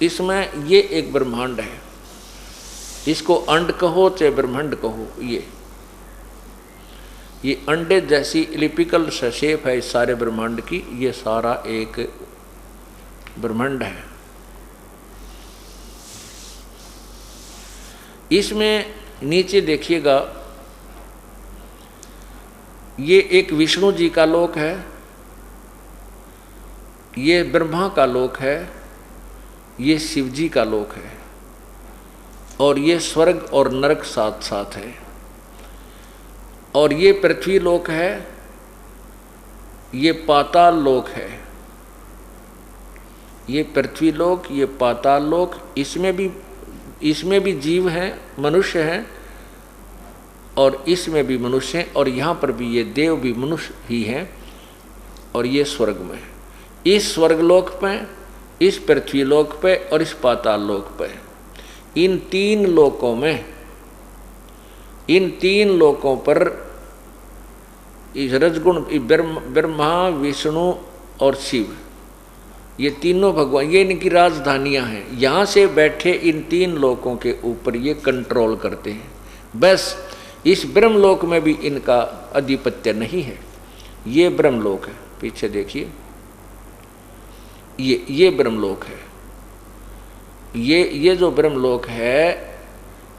इसमें ये एक ब्रह्मांड है, इसको अंड कहो चाहे ब्रह्मांड कहो। ये अंडे जैसी इलिप्टिकल शेप है इस सारे ब्रह्मांड की। ये सारा एक ब्रह्मांड है। इसमें नीचे देखिएगा ये एक विष्णु जी का लोक है, ये ब्रह्मा का लोक है, ये शिव जी का लोक है और ये स्वर्ग और नरक साथ साथ है। और ये पृथ्वी लोक है, ये पाताल लोक है। ये पृथ्वी लोक, ये पाताल लोक, इसमें भी जीव हैं, मनुष्य हैं और इसमें भी मनुष्य हैं और यहाँ पर भी ये देव भी मनुष्य ही हैं। और ये स्वर्ग में, इस स्वर्गलोक पे, इस पृथ्वी लोक पे और इस पाताल लोक पे, इन 3 लोकों में, इन 3 लोकों पर इस रजगुण ब्रह्मा, विष्णु और शिव, ये तीनों भगवान, ये इनकी राजधानियां हैं। यहाँ से बैठे इन 3 लोकों के ऊपर ये कंट्रोल करते हैं। बस इस ब्रह्मलोक में भी इनका आधिपत्य नहीं है। ये ब्रह्मलोक है, पीछे देखिए, ये ब्रह्मलोक है। ये जो ब्रह्मलोक है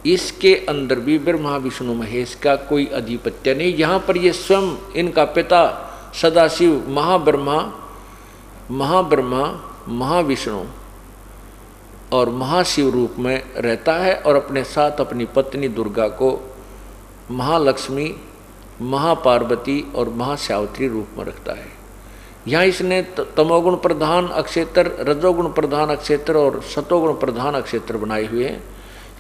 इसके अंदर भी ब्रह्मा विष्णु महेश का कोई आधिपत्य नहीं। यहाँ पर ये स्वयं इनका पिता सदाशिव महाब्रह्मा, महाविष्णु और महाशिव रूप में रहता है और अपने साथ अपनी पत्नी दुर्गा को महालक्ष्मी, महापार्वती और महासावित्री रूप में रखता है। यहाँ इसने तमोगुण प्रधान अक्षेत्र, रजोगुण प्रधान अक्षेत्र और सतोगुण प्रधान अक्षेत्र बनाए हुए हैं।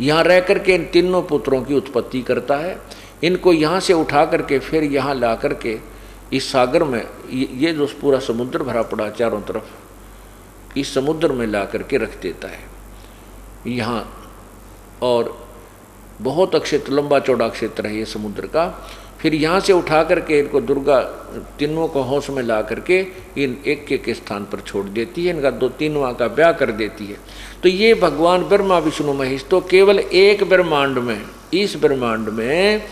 यहाँ रह करके इन तीनों पुत्रों की उत्पत्ति करता है। इनको यहाँ से उठा करके फिर यहाँ ला करके इस सागर में, ये जो पूरा समुद्र भरा पड़ा चारों तरफ, इस समुद्र में ला करके रख देता है यहाँ। और बहुत क्षेत्र, लंबा चौड़ा क्षेत्र है ये समुद्र का। फिर यहाँ से उठा करके इनको दुर्गा तीनों को होश में ला करके इन एक के स्थान पर छोड़ देती है। इनका दो तीनों का ब्याह कर देती है। तो ये भगवान ब्रह्मा विष्णु महेश तो केवल एक ब्रह्मांड में, इस ब्रह्मांड में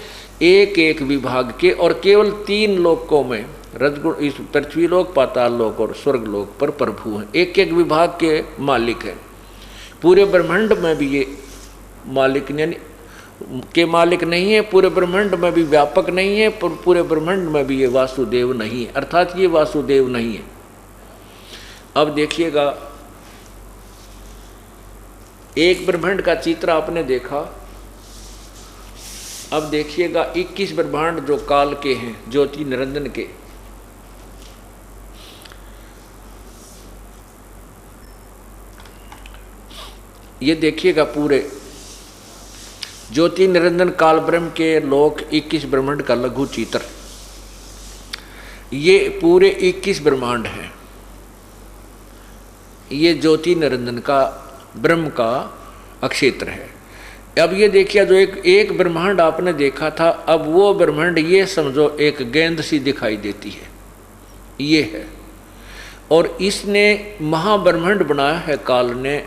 एक एक विभाग के और केवल 3 लोकों में, रजगुण, इस पृथ्वी लोक, पाताल लोक और स्वर्ग लोक पर प्रभु हैं। एक एक विभाग के मालिक हैं। पूरे ब्रह्मांड में भी ये मालिक के मालिक नहीं है, पूरे ब्रह्मांड में भी व्यापक नहीं है, पूरे ब्रह्मांड में भी ये वासुदेव नहीं है, अर्थात ये वासुदेव नहीं है। अब देखिएगा, एक ब्रह्मांड का चित्र आपने देखा। अब देखिएगा 21 ब्रह्मांड जो काल के हैं, ज्योति निरंजन के। ये देखिएगा पूरे ज्योति निरंजन काल ब्रह्म के लोक 21 ब्रह्मांड का लघु चित्र। ये पूरे 21 ब्रह्मांड हैं। ये ज्योति निरंजन का ब्रह्म का अक्षेत्र है। अब ये देखिए, जो एक ब्रह्मांड आपने देखा था, अब वो ब्रह्मांड ये समझो एक गेंद सी दिखाई देती है, ये है। और इसने महाब्रह्मांड बनाया है काल ने।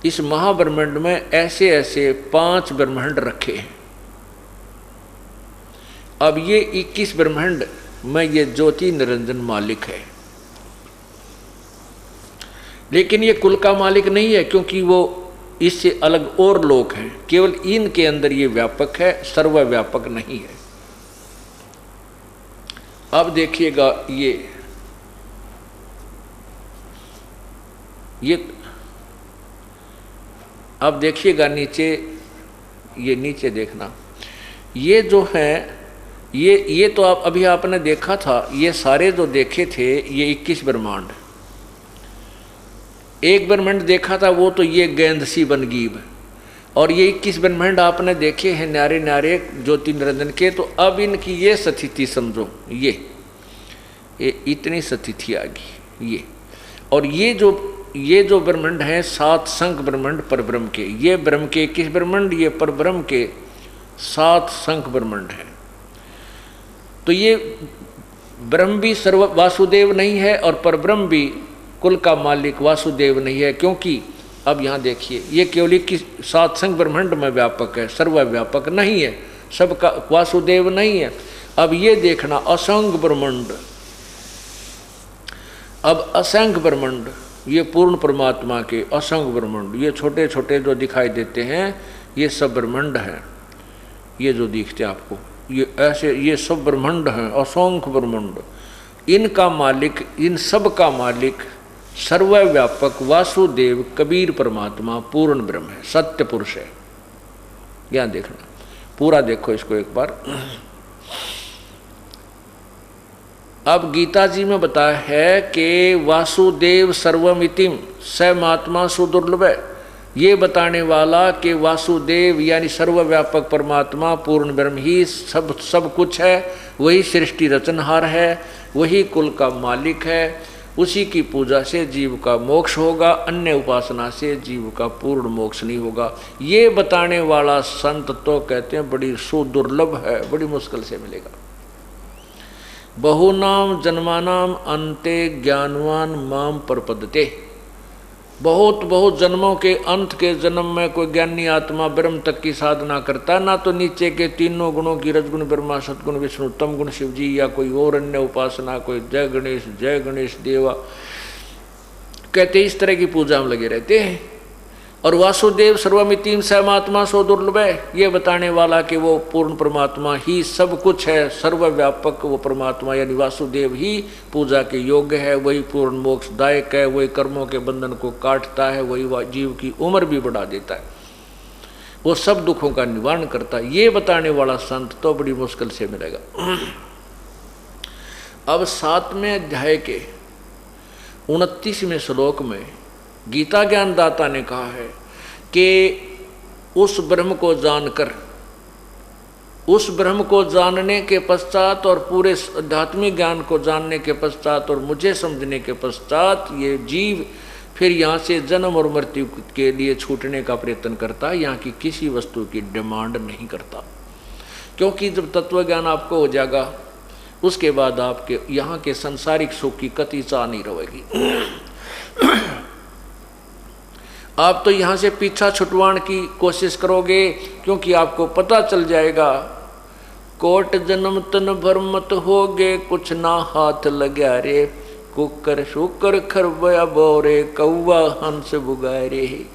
इस महाब्रह्मांड में ऐसे ऐसे 5 ब्रह्मांड रखे हैं। अब ये 21 ब्रह्मांड में ये ज्योति निरंजन मालिक है। लेकिन ये कुल का मालिक नहीं है, क्योंकि वो इससे अलग और लोक हैं। केवल इनके अंदर ये व्यापक है, सर्वव्यापक नहीं है। अब देखिएगा, ये अब देखिएगा नीचे, ये नीचे देखना, ये जो है ये तो आप अभी आपने देखा था। ये सारे जो देखे थे ये 21 ब्रह्मांड। एक ब्रह्मांड देखा था वो तो ये गेंद सी बनगीब, और ये 21 ब्रह्मांड आपने देखे हैं न्यारे न्यारे ज्योति निरंजन के। तो अब इनकी ये स्थिति समझो, ये इतनी स्थिति आ गई ये। और ये जो ब्रह्मांड हैं 7 संख ब्रह्मांड परब्रह्म के, ये ब्रह्म के 21 ब्रह्मांड, ये परब्रह्म के 7 संख ब्रह्मांड हैं। तो ये ब्रह्म भी सर्व वासुदेव नहीं है और परब्रह्म भी कुल का मालिक वासुदेव नहीं है, क्योंकि अब यहाँ देखिए, ये केवल 7 संख ब्रह्मांड में व्यापक है, सर्वव्यापक नहीं है, सबका वासुदेव नहीं है। अब ये देखना असंख्य ब्रह्मांड, अब असंख्य ब्रह्मांड, ये पूर्ण परमात्मा के असंख्य ब्रह्मांड, ये छोटे छोटे जो दिखाई देते हैं ये सब ब्रह्मांड हैं। ये जो दिखते हैं आपको, ये ऐसे, ये सब ब्रह्मांड हैं, असंख्य ब्रह्मांड। इनका मालिक, इन सब का मालिक सर्वव्यापक वासुदेव कबीर परमात्मा पूर्ण ब्रह्म है, सत्य पुरुष है। यहाँ देखना, पूरा देखो इसको एक बार। अब गीता जी में बताया है कि वासुदेव सर्वमितिम स महात्मा सुदुर्लभ। ये बताने वाला कि वासुदेव यानी सर्वव्यापक परमात्मा पूर्ण ब्रह्म ही सब कुछ है, वही सृष्टि रचनहार है, वही कुल का मालिक है। उसी की पूजा से जीव का मोक्ष होगा, अन्य उपासना से जीव का पूर्ण मोक्ष नहीं होगा। ये बताने वाला संत तो कहते हैं बड़ी सुदुर्लभ है, बड़ी मुश्किल से मिलेगा। बहुनाम जन्मानाम अन्ते ज्ञानवान माम परपदते। बहुत बहुत जन्मों के अंत के जन्म में कोई ज्ञानी आत्मा ब्रह्म तक की साधना करता, ना तो नीचे के तीनों गुणों की रजगुण ब्रह्मा, सतगुण विष्णु, तम गुण शिव जी, या कोई और अन्य उपासना, कोई जय गणेश देवा कहते इस तरह की पूजा में लगे रहते हैं। और वासुदेव सर्वमितिम सहमात्मा सो दुर्लभ है, ये बताने वाला कि वो पूर्ण परमात्मा ही सब कुछ है, सर्वव्यापक वो परमात्मा यानी वासुदेव ही पूजा के योग्य है, वही पूर्ण मोक्षदायक है, वही कर्मों के बंधन को काटता है, वही जीव की उम्र भी बढ़ा देता है, वो सब दुखों का निवारण करता है। ये बताने वाला संत तो बड़ी मुश्किल से मिलेगा। अब 7वें अध्याय के 29वें श्लोक में गीता ज्ञानदाता ने कहा है कि उस ब्रह्म को जानकर, उस ब्रह्म को जानने के पश्चात और पूरे आध्यात्मिक ज्ञान को जानने के पश्चात और मुझे समझने के पश्चात ये जीव फिर यहाँ से जन्म और मृत्यु के लिए छूटने का प्रयत्न करता है, यहाँ की किसी वस्तु की डिमांड नहीं करता। क्योंकि जब तत्व ज्ञान आपको हो जाएगा उसके बाद आपके यहाँ के सांसारिक सुख की कतई चाह नहीं रहेगी। आप तो यहाँ से पीछा छुटवाने की कोशिश करोगे, क्योंकि आपको पता चल जाएगा कोट जन्म तन भर मत होगे, कुछ ना हाथ लगा रे, कुकर शुकर खरबया बोरे, कौवा हंस बुगारे।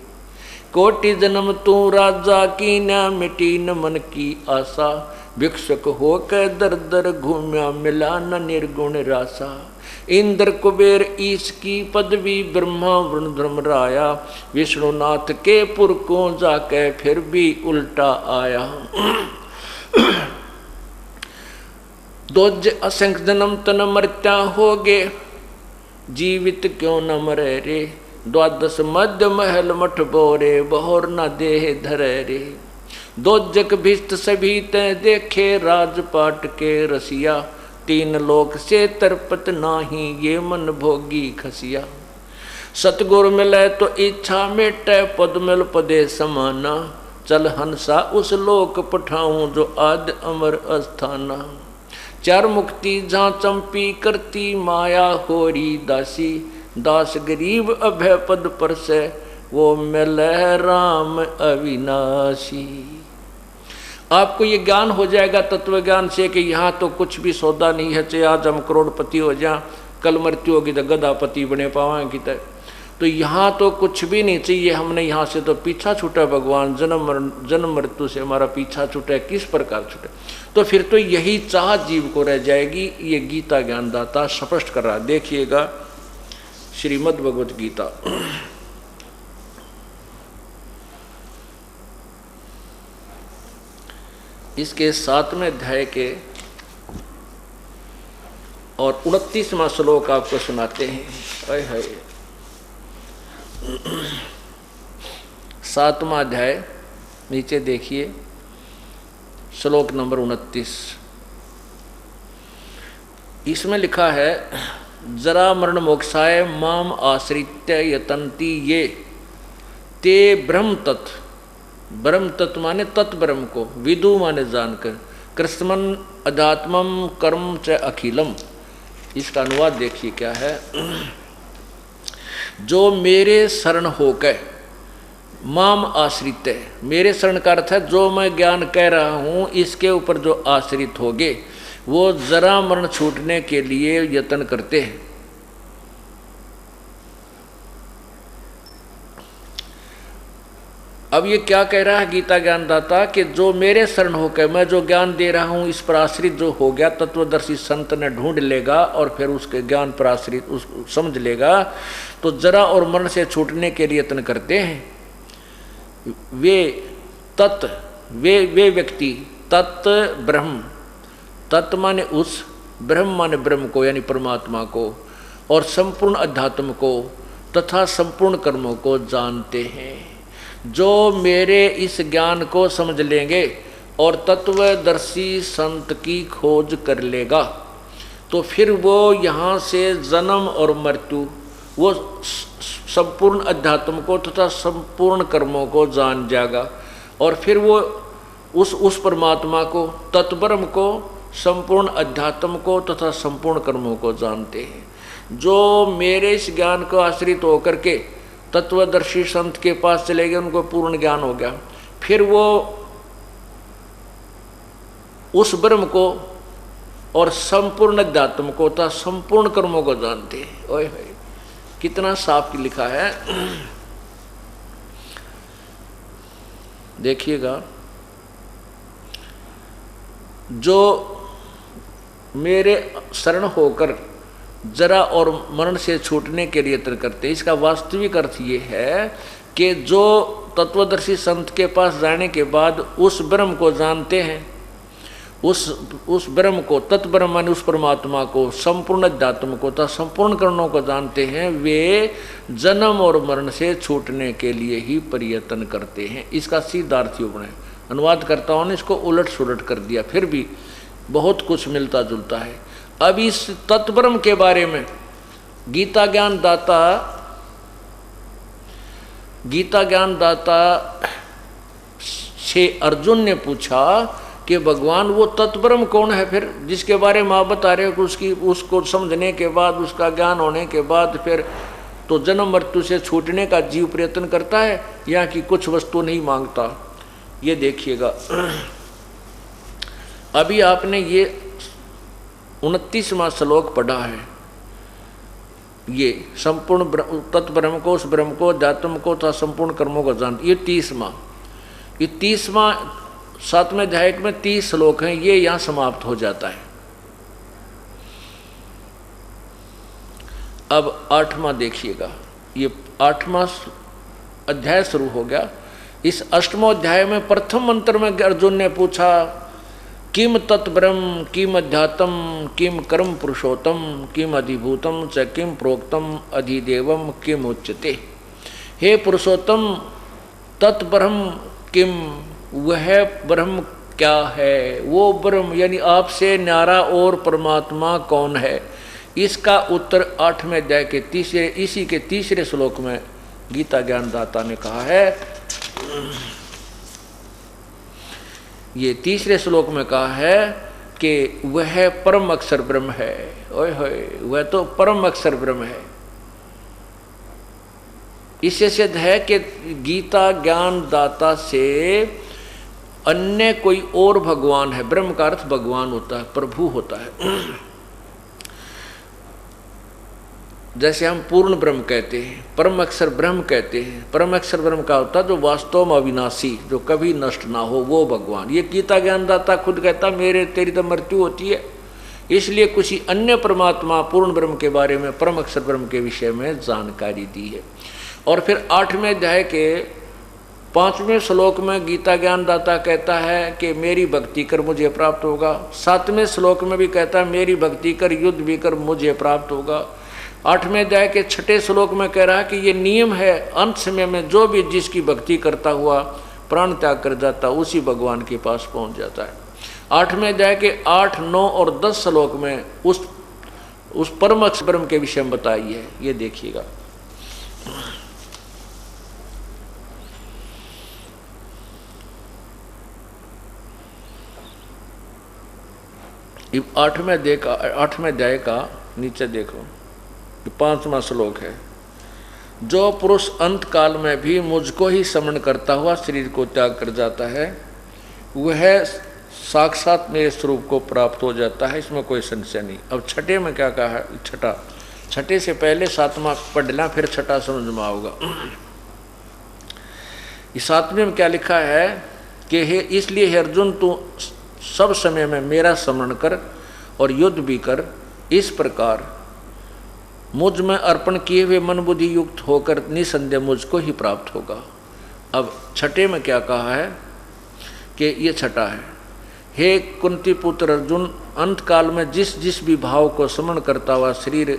कोटि जन्म तू राजा की न मिटी न मन की आशा, भिक्षुक होकर दर दर घूम्या मिला न निर्गुण रासा। इंद्र कुबेर ईश की पदवी, ब्रह्मा वरुण धर्मराया, विष्णुनाथ के पुर को जाके फिर भी उल्टा आया। दोज असंख्य जन्म तन मरत्या होगे, जीवित क्यों न मरे रे, द्वादश मध्य महल मठ बोरे, बहोर न देह धरे रे। दोजक भिष्ट सभी तय देखे, राजपाट के रसिया, तीन लोक से तरपत नाही, ये मन भोगी खसिया। सतगुरु मिले तो इच्छा मेटे, पद मिल पदे समाना, चल हंसा उस लोक पठाऊं जो आद अमर अस्थाना। चार मुक्ति जहाँ चंपी करती, माया होरी दासी, दास गरीब अभय पद पर से, वो मिले राम अविनाशी। आपको ये ज्ञान हो जाएगा तत्व ज्ञान से कि यहाँ तो कुछ भी सौदा नहीं है, चाहे आज हम करोड़पति हो जाए, कल मृत्यु होगी तो गधापति बने पावाएंगे तो यहाँ तो कुछ भी नहीं चाहिए। हमने यहाँ से तो पीछा छूटा भगवान, जन्म मृत्यु से हमारा पीछा छूटा है, किस प्रकार छूटा, तो फिर तो यही चाह जीव को रह जाएगी। ये गीता ज्ञानदाता स्पष्ट कर रहा, देखिएगा श्रीमद् भगवत गीता इसके 7वें अध्याय के और 29वां श्लोक आपको सुनाते हैं। हाय हाय 7वां अध्याय नीचे देखिए, श्लोक नंबर 29। इसमें लिखा है, जरा मरण मोक्षाय माम आश्रित्य यतन्ति ये, ते ब्रह्म तत्। ब्रह्म तत्व माने तत् ब्रह्म को, विदु माने जानकर, कृष्णमन अध्यात्मम कर्म च अखिलम। इसका अनुवाद देखिए क्या है, जो मेरे शरण होकर, माम आश्रित है, मेरे शरण का अर्थ है जो मैं ज्ञान कह रहा हूँ इसके ऊपर जो आश्रित होगे, वो जरा मरण छूटने के लिए यत्न करते हैं। अब ये क्या कह रहा है गीता ज्ञानदाता कि जो मेरे शरण होकर मैं जो ज्ञान दे रहा हूँ इस पर आश्रित जो हो गया, तत्वदर्शी संत ने ढूंढ लेगा और फिर उसके ज्ञान पर आश्रित उस समझ लेगा, तो जरा और मरण से छूटने के लिए यत्न करते हैं। वे व्यक्ति तत् ब्रह्म, तत् माने उस, ब्रह्म माने ब्रह्म को यानी परमात्मा को, और संपूर्ण अध्यात्म को तथा संपूर्ण कर्मों को जानते हैं। जो मेरे इस ज्ञान को समझ लेंगे और तत्वदर्शी संत की खोज कर लेगा, तो फिर वो यहाँ से जन्म और मृत्यु, वो संपूर्ण अध्यात्म को तथा संपूर्ण कर्मों को जान जाएगा, और फिर वो उस परमात्मा को, तत्ब्रह्म को, संपूर्ण अध्यात्म को तथा संपूर्ण कर्मों को जानते हैं। जो मेरे इस ज्ञान को आश्रित होकर के तत्वदर्शी संत के पास चले गए, उनको पूर्ण ज्ञान हो गया, फिर वो उस ब्रह्म को और संपूर्ण अध्यात्म को तथा संपूर्ण कर्मों को जानते हैं। ओए कितना साफ लिखा है। देखिएगा, जो मेरे शरण होकर जरा और मरण से छूटने के लिए यत्न करते, इसका वास्तविक अर्थ ये है कि जो तत्वदर्शी संत के पास जाने के बाद उस ब्रह्म को जानते हैं, उस ब्रह्म को, तत्ब्रह्म माने उस परमात्मा को, संपूर्ण अध्यात्म को तथा संपूर्ण करणों को जानते हैं, वे जन्म और मरण से छूटने के लिए ही प्रयत्न करते हैं। इसका सीधा अर्थ यूं है, अनुवादकर्ताओं ने इसको उलट सुलट कर दिया, फिर भी बहुत कुछ मिलता जुलता है। अब इस तत्ब्रह्म के बारे में गीता ज्ञान दाता से अर्जुन ने पूछा कि भगवान वो तत्ब्रह्म कौन है फिर, जिसके बारे में आप बता रहे हो कि उसको समझने के बाद, उसका ज्ञान होने के बाद फिर तो जन्म मृत्यु से छूटने का जीव प्रयत्न करता है, या कि कुछ वस्तु नहीं मांगता। ये देखिएगा, अभी आपने ये 29वां श्लोक पढ़ा है, ये संपूर्ण तत्ब्रह्म को, उस ब्रह्म को, अध्यात्म को तथा संपूर्ण कर्मों को जान, ये 30वां 7वें अध्याय में 30 श्लोक हैं, ये यहाँ समाप्त हो जाता है। अब 8वां देखिएगा, ये 8वां अध्याय शुरू हो गया। इस 8वें अध्याय में प्रथम मंत्र में अर्जुन ने पूछा, किम तत्ब्रह्म, किम अध्यात्म, किम कर्म पुरुषोत्तम, किम अधिभूतम च किम प्रोक्तम अधिदेवम किम उच्यते। हे पुरुषोत्तम, तत्ब्रह्म किम, वह ब्रह्म क्या है, वो ब्रह्म यानी आपसे न्यारा और परमात्मा कौन है। इसका उत्तर 8वें अध्याय के इसी के तीसरे श्लोक में गीता ज्ञानदाता ने कहा है। ये तीसरे श्लोक में कहा है कि वह परम अक्षर ब्रह्म है। ओए होए, वह तो परम अक्षर ब्रह्म है। इससे सिद्ध है कि गीता ज्ञान दाता से अन्य कोई और भगवान है। ब्रह्म का अर्थ भगवान होता है, प्रभु होता है। जैसे हम पूर्ण ब्रह्म कहते हैं, परम अक्षर ब्रह्म कहते हैं। परम अक्षर ब्रह्म का होता है जो वास्तव में अविनाशी, जो कभी नष्ट ना हो, वो भगवान। ये गीता ज्ञानदाता खुद कहता, मेरे तेरी तो मृत्यु होती है, इसलिए कुछ ही अन्य परमात्मा पूर्ण ब्रह्म के बारे में, परम अक्षर ब्रह्म के विषय में जानकारी दी है। और फिर 8वें अध्याय के 5वें श्लोक में गीता ज्ञानदाता कहता है कि मेरी भक्ति कर मुझे प्राप्त होगा। 7वें श्लोक में भी कहता है मेरी भक्ति कर, युद्ध भी कर, मुझे प्राप्त होगा। 8वें अध्याय के 6ठे श्लोक में कह रहा है कि ये नियम है, अंत समय में जो भी जिसकी भक्ति करता हुआ प्राण त्याग कर जाता, उसी भगवान के पास पहुंच जाता है। 8वें अध्याय के 8, 9 और 10 श्लोक में उस परम अक्षर ब्रह्म के विषय में बताई है। ये देखिएगा, आठवें अध्याय का नीचे देखो, 5वां श्लोक है। जो पुरुष अंत काल में भी मुझको ही स्मरण करता हुआ शरीर को त्याग कर जाता है, वह साक्षात मेरे स्वरूप को प्राप्त हो जाता है, इसमें कोई संशय नहीं। अब 6ठे में क्या कहा है? 6ठे से पहले 7वां पढ़ लेना, फिर 6ठा समझ में आओगा। इस 7वें में क्या लिखा है कि हे, इसलिए हे अर्जुन, तू सब समय में मेरा स्मरण कर और युद्ध भी कर। इस प्रकार मुझ में अर्पण किए हुए मन बुद्धि युक्त होकर निसंदेह मुझको ही प्राप्त होगा। अब 6ठे में क्या कहा है कि ये 6ठा है, हे कुंती पुत्र अर्जुन, अंत काल में जिस जिस भी भाव को स्मरण करता हुआ शरीर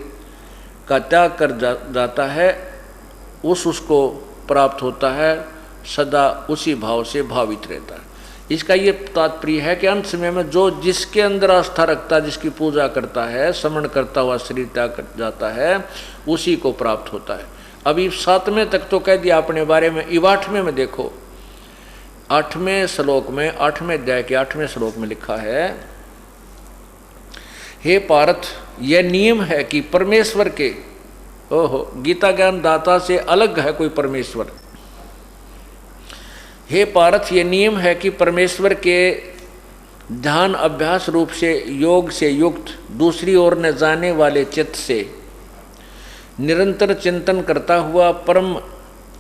का त्याग कर जाता है, उसको प्राप्त होता है, सदा उसी भाव से भावित रहता है। इसका ये तात्पर्य है कि अंत समय में जो जिसके अंदर आस्था रखता है, जिसकी पूजा करता है, स्मरण करता हुआ शरीर त्याग कर जाता है, उसी को प्राप्त होता है। अभी 7वें तक तो कह दिया अपने बारे में। 8वें में देखो, 8वें श्लोक में, 8वें अध्याय के 8वें श्लोक में लिखा है, हे पार्थ, यह नियम है कि परमेश्वर के, गीता ज्ञान दाता से अलग है कोई परमेश्वर। हे पार्थ, ये नियम है कि परमेश्वर के ध्यान अभ्यास रूप से योग से युक्त दूसरी ओर न जाने वाले चित्त से निरंतर चिंतन करता हुआ परम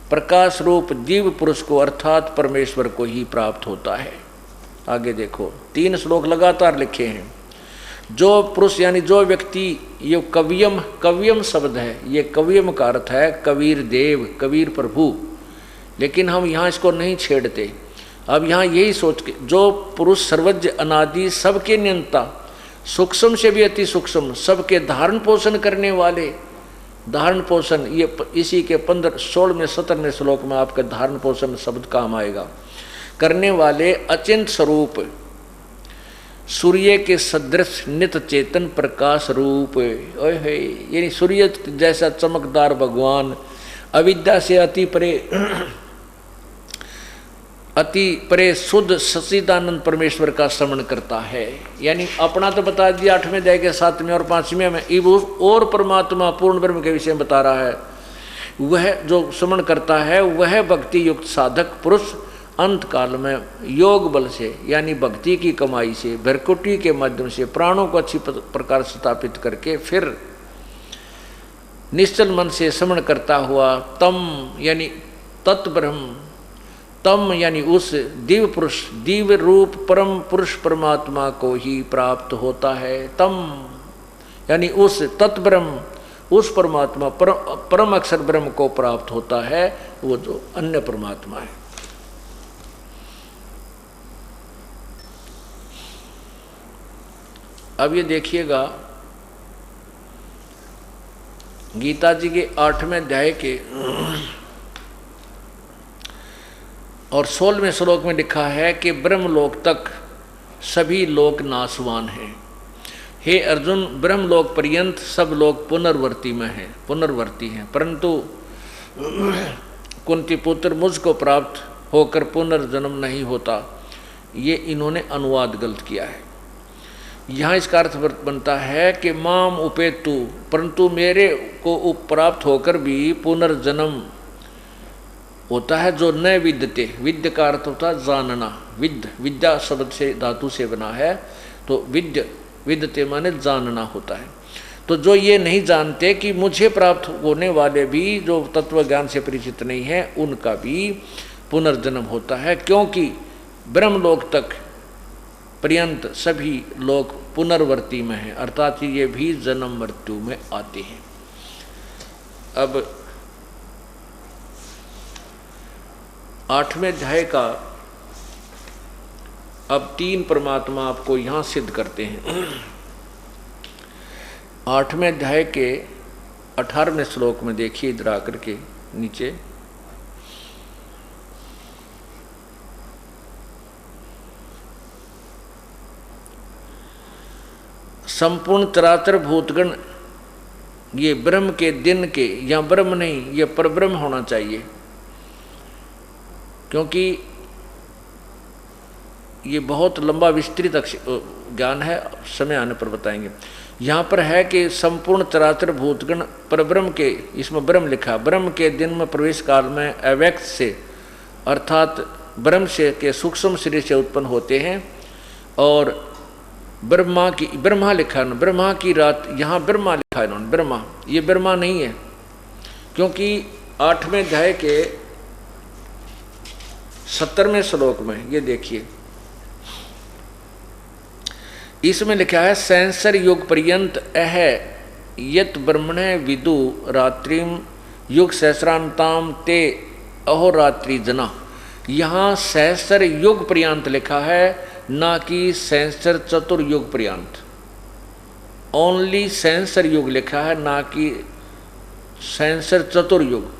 प्रकाश रूप दिव्य पुरुष को अर्थात परमेश्वर को ही प्राप्त होता है। आगे देखो 3 श्लोक लगातार लिखे हैं। जो पुरुष यानी जो व्यक्ति, ये कवियम, कवियम शब्द है, ये कवियम का अर्थ है कबीर देव, कबीर प्रभु, लेकिन हम यहाँ इसको नहीं छेड़ते। अब यहाँ यही सोच के, जो पुरुष सर्वज्ञ अनादि सबके नियंता, सूक्ष्म से भी अति सूक्ष्म, सबके धारण पोषण करने वाले, धारण पोषण ये इसी के 16वें 17वें श्लोक में आपका धारण पोषण शब्द काम आएगा, करने वाले अचिंत स्वरूप, सूर्य के सदृश नित चेतन प्रकाश रूप, यानी सूर्य जैसा चमकदार भगवान, अविद्या से अति परे शुद्ध सच्चिदानंद परमेश्वर का श्रवण करता है। यानी अपना तो बता दिया 8वें अध्याय के 7वें और 5वें में, और परमात्मा पूर्ण ब्रह्म के विषय में बता रहा है। वह जो श्रवण करता है वह भक्ति युक्त साधक पुरुष अंत काल में योग बल से, यानी भक्ति की कमाई से, भरकुटी के माध्यम से प्राणों को अच्छी प्रकार स्थापित करके फिर निश्चल मन से श्रवण करता हुआ तम यानी तत्ब्रह्म, तम यानी उस दिव्य पुरुष, दिव्य रूप परम पुरुष परमात्मा को ही प्राप्त होता है। तम यानी उस तत्ब्रह्म, उस परमात्मा परम अक्षर ब्रह्म को प्राप्त होता है, वो जो अन्य परमात्मा है। अब ये देखिएगा गीता जी के 8वें अध्याय के और 16वें श्लोक में लिखा है कि ब्रह्मलोक तक सभी लोक नाशवान हैं। हे अर्जुन, ब्रह्मलोक पर्यंत सब लोग पुनर्वर्ती में हैं, पुनर्वर्ती हैं, परंतु कुंती पुत्र मुझको प्राप्त होकर पुनर्जन्म नहीं होता। ये इन्होंने अनुवाद गलत किया है। यहाँ इसका अर्थ बनता है कि माम उपेतु, परंतु मेरे को प्राप्त होकर भी पुनर्जन्म होता है जो न विद्यते। विद्य का अर्थ होता है जानना, विद्य विद्या शब्द से धातु से बना है, तो विद्यते माने जानना होता है। तो जो ये नहीं जानते कि मुझे प्राप्त होने वाले भी जो तत्व ज्ञान से परिचित नहीं है, उनका भी पुनर्जन्म होता है, क्योंकि ब्रह्मलोक तक पर्यंत सभी लोग पुनर्वर्ती में हैं, अर्थात ये भी जन्म मृत्यु में आते हैं। अब 8वें अध्याय का अब 3 परमात्मा आपको यहाँ सिद्ध करते हैं। 8वें अध्याय के 18वें श्लोक में देखिए, इधर आकर के नीचे, संपूर्ण चराचर भूतगण, ये ब्रह्म के दिन के, या ब्रह्म नहीं, ये परब्रह्म होना चाहिए, क्योंकि ये बहुत लंबा विस्तृत ज्ञान है, समय आने पर बताएंगे। यहाँ पर है कि संपूर्ण चराचर भूतगण परब्रह्म के, इसमें ब्रह्म लिखा, ब्रह्म के दिन में प्रवेश काल में अव्यक्त से अर्थात ब्रह्म से के सूक्ष्म शरीर से उत्पन्न होते हैं, और ब्रह्मा लिखा है, ब्रह्मा की रात, यहाँ ब्रह्मा लिखा है इन्होंने, ब्रह्मा, ये ब्रह्मा नहीं है, क्योंकि 8वें अध्याय के 17वें श्लोक में ये देखिए, इसमें लिखा है संसर युग पर्यंत अह यत ब्रह्मणे विदु रात्रिम युग सहस्रांताम ते अहोरात्रि जना। यहाँ सहस्र युग पर्यंत लिखा है, ना कि सहस्र चतुर्युग पर्यंत। ओनली सहस्र युग लिखा है, ना कि सहस्र चतुर्युग,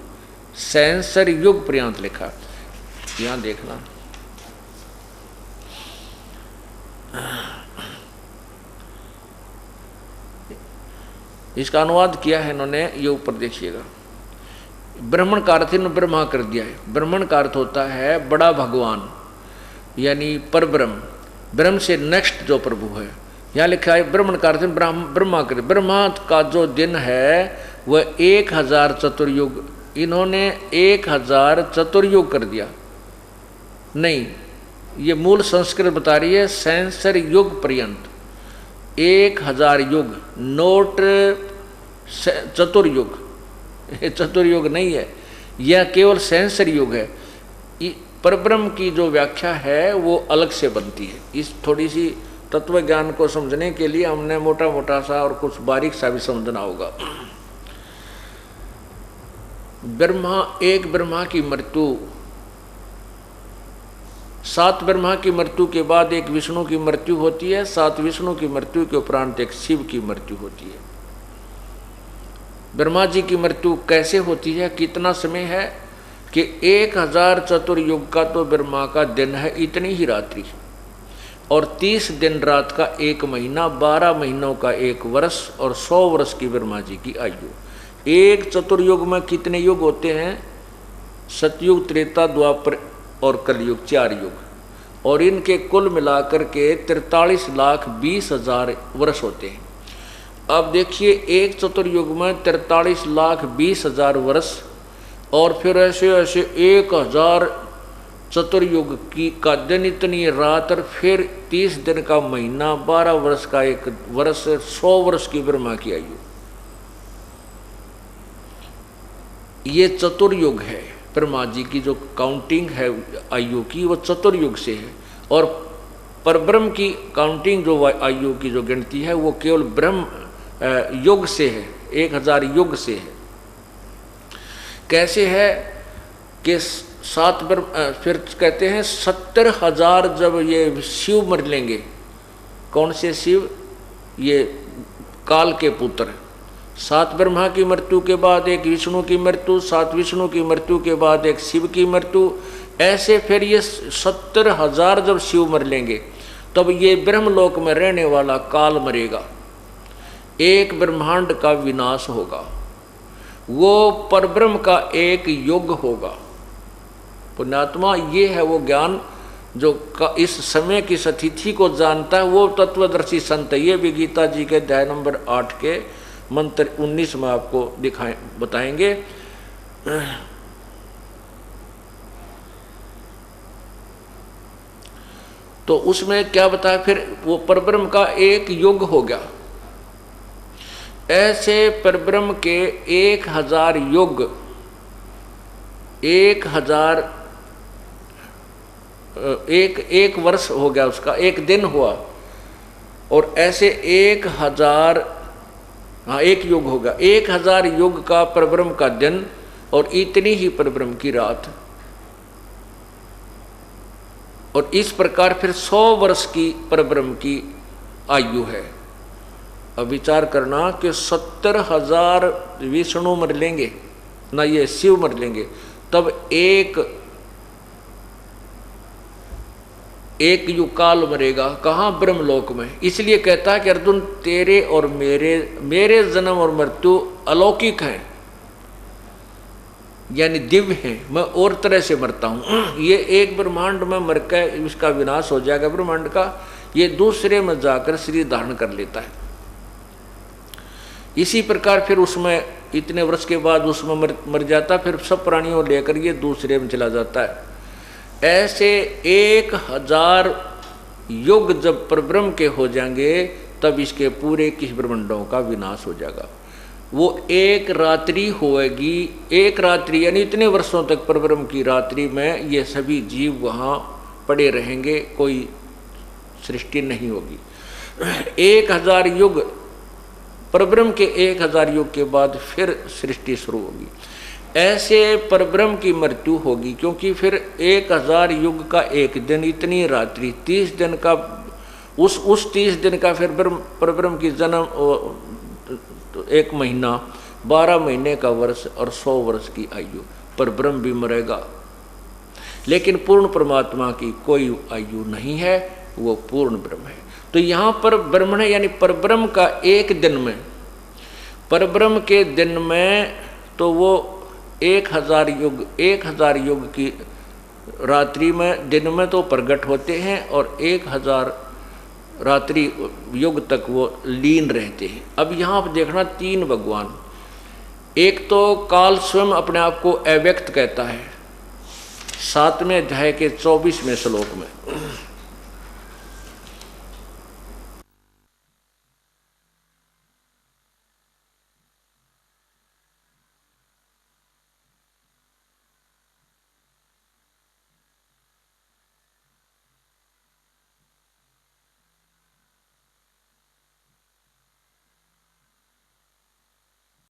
सहस्र युग पर्यंत लिखा। यहाँ देखना, इसका अनुवाद किया है इन्होंने, ये ऊपर देखिएगा। ब्राह्मण का अर्थ इन्होंने ब्रह्मा कर दिया है। ब्राह्मण का अर्थ होता है बड़ा भगवान, यानी परब्रह्म, ब्रह्म से नेक्स्ट जो प्रभु है। यहाँ लिखा है ब्राह्मण का अर्थ ब्रह्मा कर, ब्रह्मा का जो दिन है वह 1000 चतुर्युग, इन्होंने 1000 चतुर्युग कर दिया। नहीं, ये मूल संस्कृत बता रही है सहस्र युग पर्यंत, 1000 युग, नोट चतुर्युग, ये चतुर्युग नहीं है, यह केवल सेंसर युग है। परब्रह्म की जो व्याख्या है वो अलग से बनती है। इस थोड़ी सी तत्व ज्ञान को समझने के लिए हमने मोटा मोटा सा और कुछ बारीक सा भी समझना होगा। ब्रह्मा की मृत्यु, 7 ब्रह्मा की मृत्यु के बाद एक विष्णु की मृत्यु होती है, 7 विष्णु की मृत्यु के उपरांत एक शिव की मृत्यु होती है। ब्रह्मा जी की मृत्यु कैसे होती है, कितना समय है कि 1000 चतुर्युग का तो ब्रह्मा का दिन है, इतनी ही रात्रि, और 30 दिन रात का 1 महीना, 12 महीनों का 1 वर्ष और 100 वर्ष की ब्रह्मा जी की आयु। एक चतुर्युग में कितने युग होते हैं? सतयुग, त्रेता, द्वापर और कलयुग, 4 युग, और इनके कुल मिलाकर के 43,20,000 वर्ष होते हैं। अब देखिए, एक चतुर्युग में 43,20,000 वर्ष, और फिर ऐसे ऐसे 1000 चतुर्युग का दिन, इतनी रात, और फिर 30 दिन का महीना, 12 वर्ष का 1 वर्ष, 100 वर्ष की ब्रह्मा की आयु। ये चतुर्युग है। ब्रह्मा जी की जो काउंटिंग है आयु की, वो चतुर्युग से है, और परब्रह्म की काउंटिंग जो आयु की जो गिनती है वो केवल ब्रह्म युग से है, 1000 युग से है। कैसे है कि 7 फिर कहते हैं 70,000 जब ये शिव मर लेंगे। कौन से शिव? ये काल के पुत्र। 7 ब्रह्मा की मृत्यु के बाद एक विष्णु की मृत्यु, 7 विष्णु की मृत्यु के बाद एक शिव की मृत्यु, ऐसे फिर ये 70,000 जब शिव मर लेंगे तब ये ब्रह्मलोक में रहने वाला काल मरेगा, एक ब्रह्मांड का विनाश होगा, वो परब्रह्म का एक युग होगा। पुण्यात्मा, ये है वो ज्ञान जो इस समय की स्थिति को जानता है, वो तत्वदर्शी संत। ये भी गीता जी के अध्याय नंबर 8 के मंत्र 19 में आपको बताएंगे। तो उसमें क्या बताया, फिर वो परब्रह्म का एक युग हो गया। ऐसे परब्रह्म के 1000 युग, 1000 एक वर्ष हो गया, उसका एक दिन हुआ, और ऐसे 1000 एक युग होगा, 1000 युग का परब्रह्म का दिन, और इतनी ही परब्रह्म की रात, और इस प्रकार फिर 100 वर्ष की परब्रह्म की आयु है। अब विचार करना कि 70,000 विष्णु मर लेंगे ना, ये शिव मर लेंगे, तब एक युग काल मरेगा। कहाँ? ब्रह्मलोक में। इसलिए कहता है कि अर्जुन, तेरे और मेरे जन्म और मृत्यु अलौकिक हैं, यानी दिव्य हैं। मैं और तरह से मरता हूँ। ये एक ब्रह्मांड में मर कर इसका विनाश हो जाएगा ब्रह्मांड का, ये दूसरे में जाकर शरीर धारण कर लेता है। इसी प्रकार फिर उसमें इतने वर्ष के बाद उसमें मर जाता, फिर सब प्राणियों लेकर ये दूसरे में चला जाता है। ऐसे 1000 युग जब परब्रह्म के हो जाएंगे तब इसके पूरे किस ब्रह्मांडों का विनाश हो जाएगा। वो एक रात्रि होएगी, एक रात्रि यानी इतने वर्षों तक परब्रह्म की रात्रि में ये सभी जीव वहाँ पड़े रहेंगे, कोई सृष्टि नहीं होगी। 1000 युग, परब्रह्म के 1000 युग के बाद फिर सृष्टि शुरू होगी। ऐसे परब्रह्म की मृत्यु होगी, क्योंकि फिर 1000 युग का एक दिन, इतनी रात्रि, 30 दिन का, उस 30 दिन का फिर परब्रह्म की जन्म, 1 महीना, 12 महीने का वर्ष और 100 वर्ष की आयु। परब्रह्म भी मरेगा, लेकिन पूर्ण परमात्मा की कोई आयु नहीं है, वो पूर्ण ब्रह्म है। तो यहाँ पर ब्रह्मण यानी परब्रह्म का एक दिन में, परब्रह्म के दिन में तो वो 1000 युग की रात्रि में, दिन में तो प्रगट होते हैं, और 1000 रात्रि युग तक वो लीन रहते हैं। अब यहाँ पर देखना 3 भगवान। एक तो काल स्वयं अपने आप को अव्यक्त कहता है 7वें अध्याय के 24वें श्लोक में।